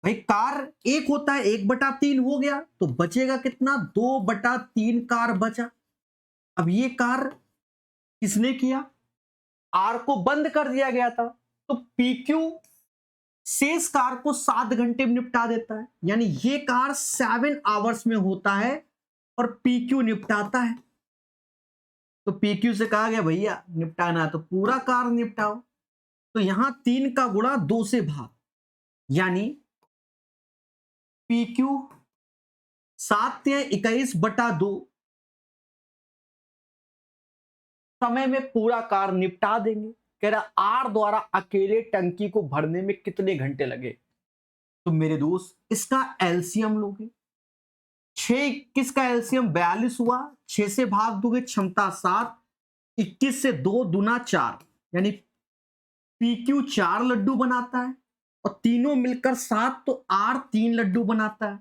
भाई कार एक होता है, 1/3 हो गया, तो बचेगा कितना? 2/3 कार बचा। अब ये कार किसने किया? आर को बंद कर दिया गया था, तो पीक्यू शेष कार को 7 घंटे में निपटा देता है, यानी ये कार 7 आवर्स में होता है और पीक्यू निपटाता है। तो पीक्यू से कहा गया भैया निपटाना है तो पूरा कार निपटाओ। तो यहां 3 का गुणा 2 से भाग, यानी पीक्यू 7×21/2 समय में पूरा कार निपटा देंगे। कह रहा आर द्वारा अकेले टंकी को भरने में कितने घंटे लगे? तो मेरे दोस्त इसका एलसीएम लोगे, 6 का एलसीएम 42 हुआ, 6 से भाग दोगे क्षमता 7, 21 से 2 दूना 4, यानी पीक्यू 4 लड्डू बनाता है और तीनों मिलकर 7, तो आर 3 लड्डू बनाता है।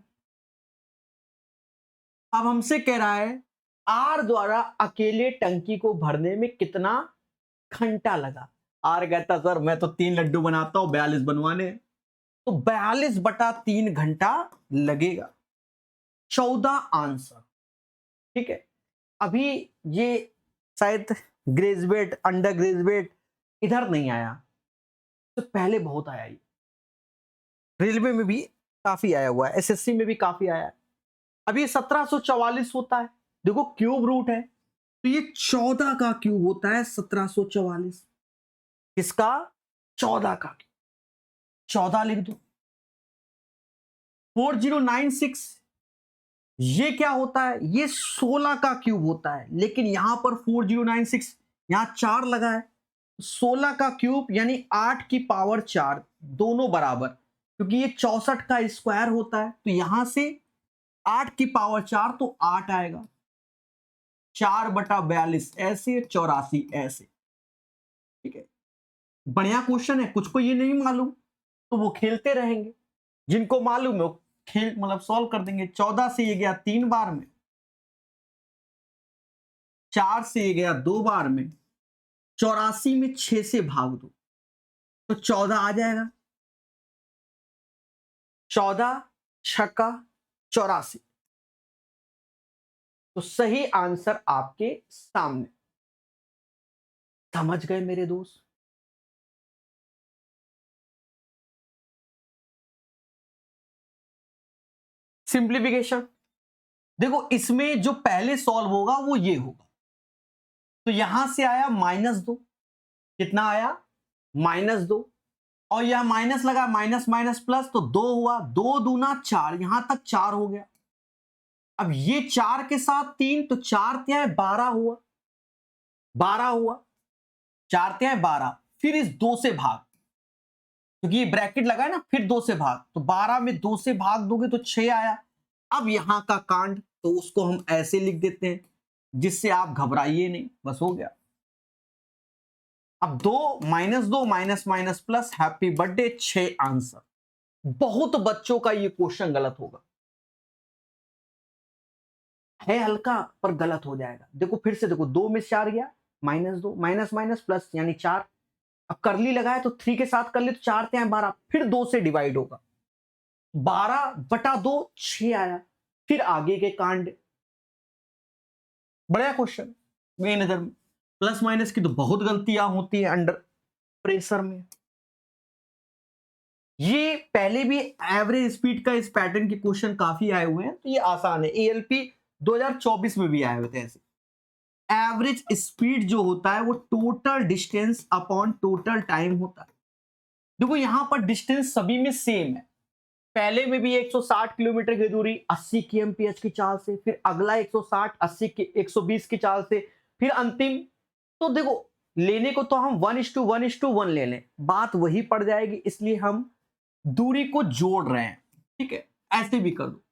अब हमसे कह रहा है आर द्वारा अकेले टंकी को भरने में कितना घंटा लगा? आर कहता सर मैं तो 3 लड्डू बनाता हूं, 42 बनवाने, तो 42/3 घंटा लगेगा। 14 आंसर। ठीक है, अभी ये शायद ग्रेजुएट अंडर ग्रेजुएट इधर नहीं आया, तो पहले बहुत आया। ये रेलवे में भी काफी आया हुआ है, एसएससी में भी काफी आया है। अब ये 1744 होता है, देखो क्यूब रूट है, तो ये 14 का क्यूब होता है 1744। किसका? 14 का। 14 लिख दो। 4096 ये क्या होता है? ये 16 का क्यूब होता है, लेकिन यहां पर 4096 यहां 4 लगा है, 16 का क्यूब यानी 8 की पावर 4 दोनों बराबर, क्योंकि ये 64 का स्क्वायर होता है, तो यहां से 8 की पावर 4 तो 8 आएगा। 4/42 ऐसे, 84 ऐसे। ठीक है, बढ़िया क्वेश्चन है। कुछ को ये नहीं मालूम तो वो खेलते रहेंगे, जिनको मालूम है वो खेल मतलब सॉल्व कर देंगे। 14 से ये गया 3 बार में, 4 से ये गया 2 बार में, 84 में 6 से भाग दो तो 14 आ जाएगा। 14 छक्का 84, तो सही आंसर आपके सामने। समझ गए मेरे दोस्त? सिंप्लीफिकेशन देखो, इसमें जो पहले सॉल्व होगा वो ये होगा, तो यहां से आया -2, कितना आया? -2, और यह माइनस लगा, माइनस माइनस प्लस, तो 2 हुआ, 2 दूना 4, यहां तक 4 हो गया। अब ये 4 के साथ 3, तो 4 त्या 12 हुआ, 12 हुआ, 4 त्या 12, फिर इस 2 से भाग, क्योंकि ये ब्रैकेट लगा है ना, फिर 2 से भाग, तो 12 में 2 से भाग दोगे तो 6 आया। अब यहां का कांड तो उसको हम ऐसे लिख देते हैं जिससे आप घबराइए नहीं, बस हो गया। अब 2 -2 minus minus plus, happy birthday, 6 answer. बहुत बच्चों का ये क्वेश्चन गलत होगा, है हल्का पर गलत हो जाएगा। देखो फिर से देखो, 2 में 4 गया, -2 माइनस माइनस प्लस यानी 4, अब करली लगाए तो 3 के साथ कर ले तो 4 त्या 12, फिर 2 से डिवाइड होगा, 12/2 6 आया, फिर आगे के कांड। बड़ा क्वेश्चन मेरी नजर में, प्लस माइनस की तो बहुत गलतियां होती है अंडर प्रेशर में। ये पहले भी एवरेज स्पीड का इस पैटर्न के क्वेश्चन काफी आए हुए हैं, तो ये आसान है। एएलपी 2024 में भी आए हुए थे ऐसे। एवरेज स्पीड जो होता है वो total distance upon total time होता है। देखो यहां पर डिस्टेंस सभी में सेम है, पहले में भी 160 किलोमीटर की दूरी 80 kmph की चाल से, फिर अगला 160 80 की 120 की चाल से, फिर अंतिम। तो देखो लेने को तो हम 1:1:1 ले लें, बात वही पड़ जाएगी, इसलिए हम दूरी को जोड़ रहे हैं, ठीक है, ऐसे भी कर दो।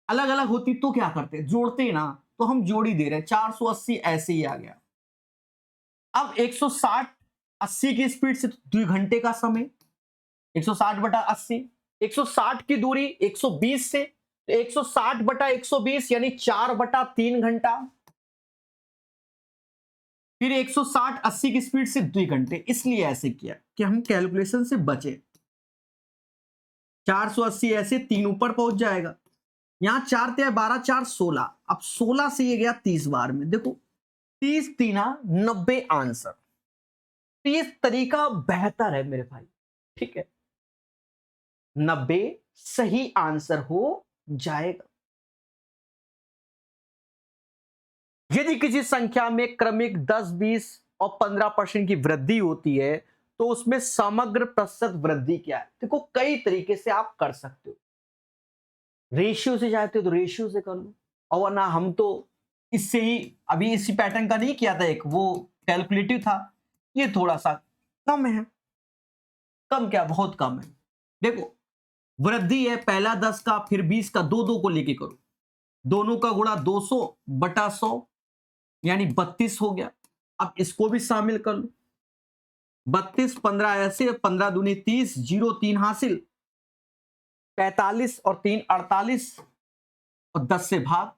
अलग अलग होती तो क्या करते, जोड़ते ना, तो हम जोड़ ही दे रहे हैं, 480 ऐसे ही आ गया। अब 160 80 की स्पीड से 2 घंटे का समय, 160 बटा 80, 160 की दूरी 120 से, तो 160 बटा 120 यानी 4 बटा 3 घंटा। फिर 160 80 की स्पीड से 2 घंटे, इसलिए ऐसे किया कि हम कैलकुलेशन से बचे। 480 ऐसे 3 ऊपर पहुंच जाएगा, यहां 4 ते 12 4 16, अब 16 से ये गया 30 बार में, देखो 30 तीना 90 आंसर। तो ये तरीका बेहतर है मेरे भाई, ठीक है, 90 सही आंसर हो जाएगा। यदि किसी संख्या में क्रमिक 10 20 और 15% की वृद्धि होती है तो उसमें समग्र प्रतिशत वृद्धि क्या है। देखो कई तरीके से आप कर सकते हो, रेशियो से चाहते हो तो रेशियो से कर लो, और वरना हम तो इससे ही अभी इसी पैटर्न का नहीं किया था, एक वो कैलकुलेटिव था, ये थोड़ा सा कम है। कम क्या, बहुत कम है। देखो वृद्धि है, पहला 10 का फिर 20 का, दो दो को लेके करो, दोनों का गुणा 200 बटा 100 यानी 32 हो गया। अब इसको भी शामिल कर लो, 32 15 ऐसे, 15 दूनी 30, 0 3 हासिल, 45 और 3 48 और 10 से भाग,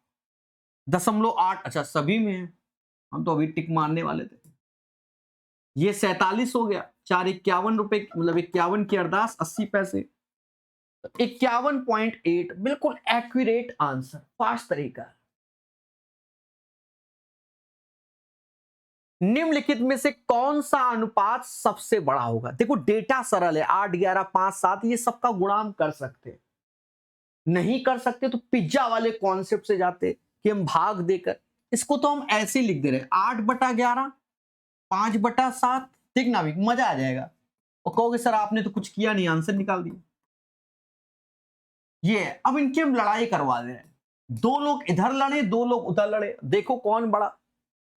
0.8, अच्छा सभी में है, हम तो अभी टिक मारने वाले थे। ये 47 हो गया, 4 51 रुपए, मतलब 51 की अरदास 80 पैसे, 51.8 बिल्कुल एक्यूरेट आंसर, फास्ट तरीका। निम्नलिखित में से कौन सा अनुपात सबसे बड़ा होगा। देखो डेटा सरल है, 8 11 5 7 ये सबका गुणा हम कर सकते हैं, नहीं कर सकते तो पिज्जा वाले कॉन्सेप्ट से जाते कि हम भाग देकर, इसको तो हम ऐसे ही लिख दे रहे हैं 8 बटा 11 5 बटा 7, ठीक ना भी मजा आ जाएगा। और कहोगे सर आपने तो कुछ किया नहीं, आंसर निकाल दिया। ये अब इनकी हम लड़ाई करवा दे रहे हैं, दो लोग इधर लड़े दो लोग उधर लड़े, देखो कौन बड़ा।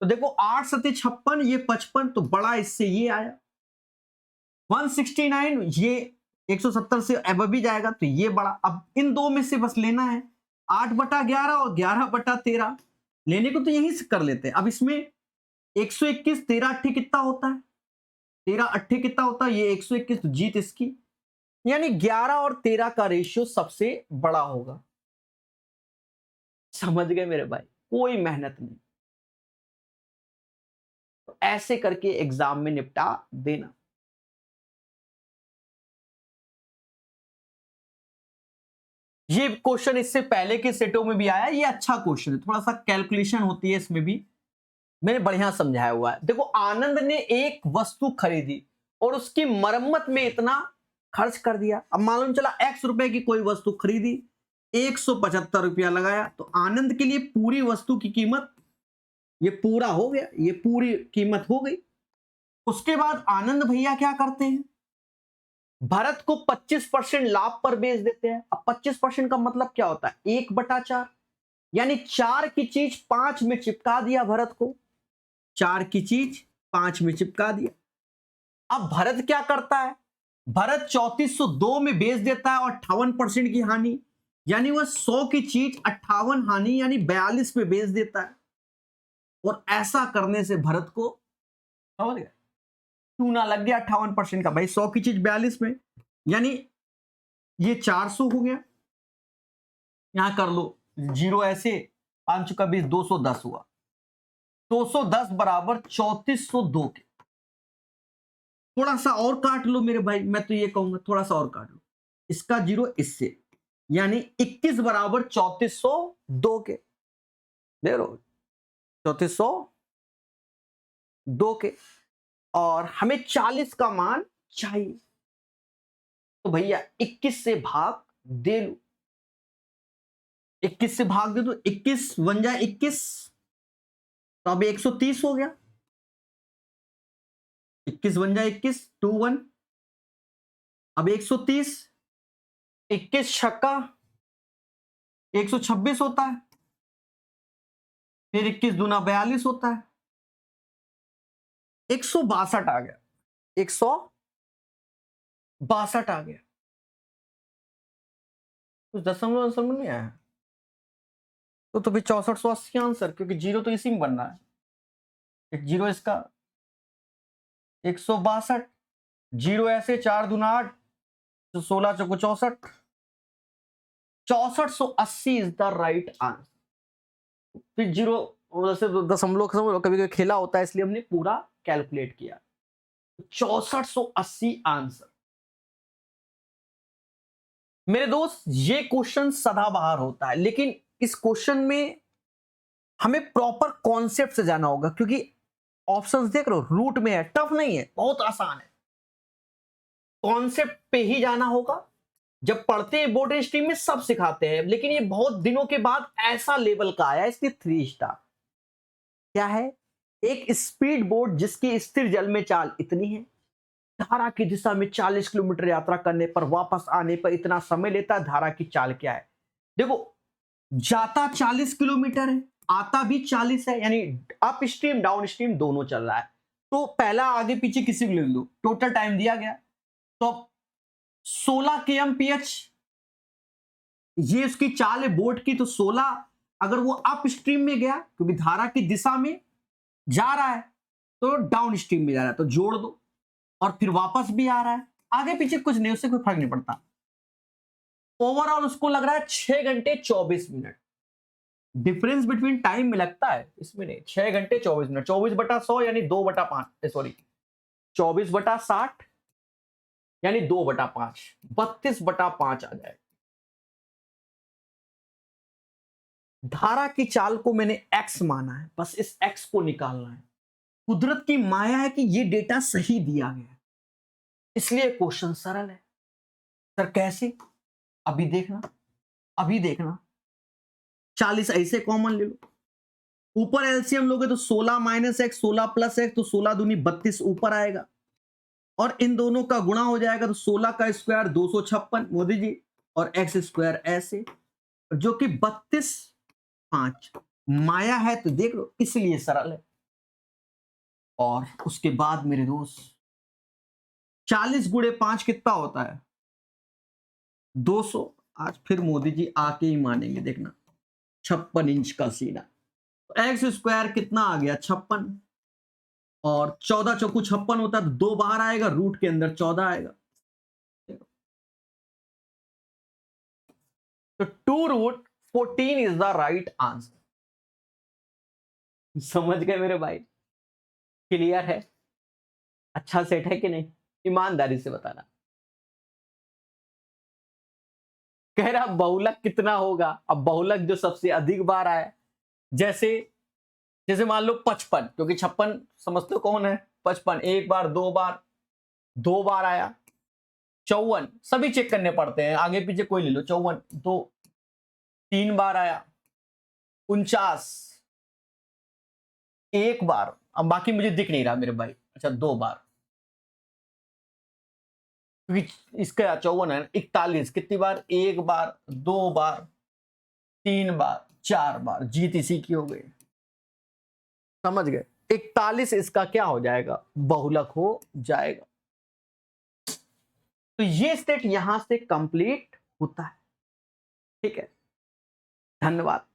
तो देखो 8 सत्ते 56, ये 55, तो बड़ा इससे ये आया 169, ये 170 से अब भी जाएगा तो ये बड़ा। अब इन दो में से बस लेना है 8 बटा 11 और 11 बटा 13, लेने को तो यहीं से कर लेते हैं। अब इसमें 121 13 अट्ठे कितना होता है, 13 अट्ठे कितना होता है, ये 121, तो जीत इसकी, यानी 11 और 13 का रेशियो सबसे बड़ा होगा। समझ गए मेरे भाई, कोई मेहनत नहीं, तो ऐसे करके एग्जाम में निपटा देना। ये क्वेश्चन इससे पहले के सेटों में भी आया, ये अच्छा क्वेश्चन है, थोड़ा सा कैलकुलेशन होती है इसमें भी, मैंने बढ़िया समझाया हुआ है। देखो आनंद ने एक वस्तु खरीदी और उसकी मरम्मत में इतना खर्च कर दिया। अब मालूम चला x रुपए की कोई वस्तु खरीदी, 175 रुपया लगाया, तो आनंद के लिए पूरी वस्तु की कीमत, ये पूरा हो गया, ये पूरी कीमत हो गई। उसके बाद आनंद भैया क्या करते हैं, भरत को 25% लाभ पर बेच देते हैं। अब 25% का मतलब क्या होता है, 1/4, यानी 4 की चीज 5 में चिपका दिया भरत को, 4 की चीज 5 में चिपका दिया। अब भरत क्या करता है, भरत 3402 में बेच देता है और 58% की हानि, यानी वह 100 की चीज 58 हानि यानी 42 में बेच देता है। और ऐसा करने से भरत को समझ गया, चूना लग गया 58% का, भाई 100 की चीज 42 में, यानी ये 400 हो गया, यहां कर लो जीरो ऐसे, 5 का 20 210 हुआ, 210 बराबर 3402 के। थोड़ा सा और काट लो मेरे भाई, मैं तो ये कहूंगा थोड़ा सा और काट लो, इसका जीरो इससे, यानी 21 बराबर 3402 के, देख लो 3402 के, और हमें 40 का मान चाहिए, तो भैया 21 से भाग दे लो, 21 से भाग दे दो, 21 बन जाए 21, तो अब 130 हो गया, 21 बन जाए 21 2 1, अब 130, 21 छक्का 126 होता है, फिर 21 दूना 42 होता है, 162 आ गया, 162 आ गया। कुछ दशमलव दशमलव नहीं आया तो भी 6480 आंसर, क्योंकि जीरो तो इसी में बन रहा है। एक जीरो इसका 162, जीरो ऐसे 4 दूना 8, तो 16 चौको 64, 6480 इज द राइट आंसर। फिर जीरो वैसे दशमलव कभी कभी खेला होता है, इसलिए हमने पूरा कैलकुलेट किया। 6480 आंसर। मेरे दोस्त, ये क्वेश्चन सदाबहार होता है, लेकिन इस क्वेश्चन में हमें प्रॉपर कॉन्सेप्ट से जाना होगा, क्योंकि ऑप्शंस देख रहे हो रूट में है, टफ नहीं है, बहुत आसान है। कॉन्सेप्ट पे ही जाना होगा। जब पढ़ते हैं बोर्ड स्ट्रीम में सब सिखाते हैं, लेकिन ये बहुत दिनों के बाद ऐसा लेवल का आया, इसलिए 3 स्टार। क्या है? एक स्पीड बोट जिसकी स्थिर जल में चाल इतनी है, धारा की दिशा में 40 किलोमीटर यात्रा करने पर वापस आने पर इतना समय लेता है। धारा की चाल क्या है? देखो, जाता 40 किलोमीटर है, आता भी 40 है, यानी अप स्ट्रीम डाउन स्ट्रीम दोनों चल रहा है। तो पहला आगे पीछे किसी को ले लो, टोटल टाइम दिया गया तो 16 kmph ये उसकी चाल है बोट की। तो 16 अगर वो अप स्ट्रीम में गया, क्योंकि धारा की दिशा में जा रहा है, तो डाउन स्ट्रीम में जा रहा है, तो जोड़ दो। और फिर वापस भी आ रहा है, आगे पीछे कुछ नहीं, उससे कोई फर्क नहीं पड़ता। ओवरऑल उसको लग रहा है 6 घंटे 24 मिनट। डिफरेंस बिटवीन टाइम में लगता है, इसमें नहीं। 6 घंटे 24 मिनट, 24/100 यानी 2/5, सॉरी 24/60 यानी 2/5, 32/5 आ जाए। धारा की चाल को मैंने x माना है, बस इस x को निकालना है। कुदरत की माया है कि ये डेटा सही दिया गया है, इसलिए क्वेश्चन सरल है। सर कैसे? अभी देखना, अभी देखना। 40 ऐसे कॉमन ले लो, ऊपर एलसीएम लोगे तो 16 - x 16 + x, तो 16 दूनी 32 ऊपर आएगा, और इन दोनों का गुणा हो जाएगा, तो 16 का स्क्वायर 256 मोदी जी, और x स्क्वायर ऐसे, जो कि 32/5 माया है, तो देख लो इसलिए सरल है। और उसके बाद मेरे दोस्त 40 × 5 कितना होता है? 200। आज फिर मोदी जी आके ही मानेंगे, देखना। 56 इंच का सीना, तो एक्स स्क्वायर कितना आ गया? 56, और 14 चौकू 56 होता है, तो 2 बाहर आएगा, रूट के अंदर 14 आएगा। तो 2√14 इज द राइट आंसर। समझ गए मेरे भाई? क्लियर है? अच्छा सेट है कि नहीं? ईमानदारी से बताना। कह रहा बहुलक कितना होगा? अब बहुलक जो सबसे अधिक बार आया, जैसे जैसे मान लो 55, क्योंकि 56 समझते हो कौन है? 55 1 बार 2 बार 2 बार आया। 54 सभी चेक करने पड़ते हैं, आगे पीछे कोई ले लो। 54 2 3 बार आया। 49 1 बार, अब बाकी मुझे दिख नहीं रहा मेरे भाई। अच्छा 2 बार, क्योंकि इसका 54 है। 41 कितनी बार? 1 बार 2 बार 3 बार 4 बार, जीत इसी की हो गई। समझ गए? 41 इसका क्या हो जाएगा? बहुलक हो जाएगा। तो ये स्टेट यहां से कंप्लीट होता है। ठीक है, धन्यवाद।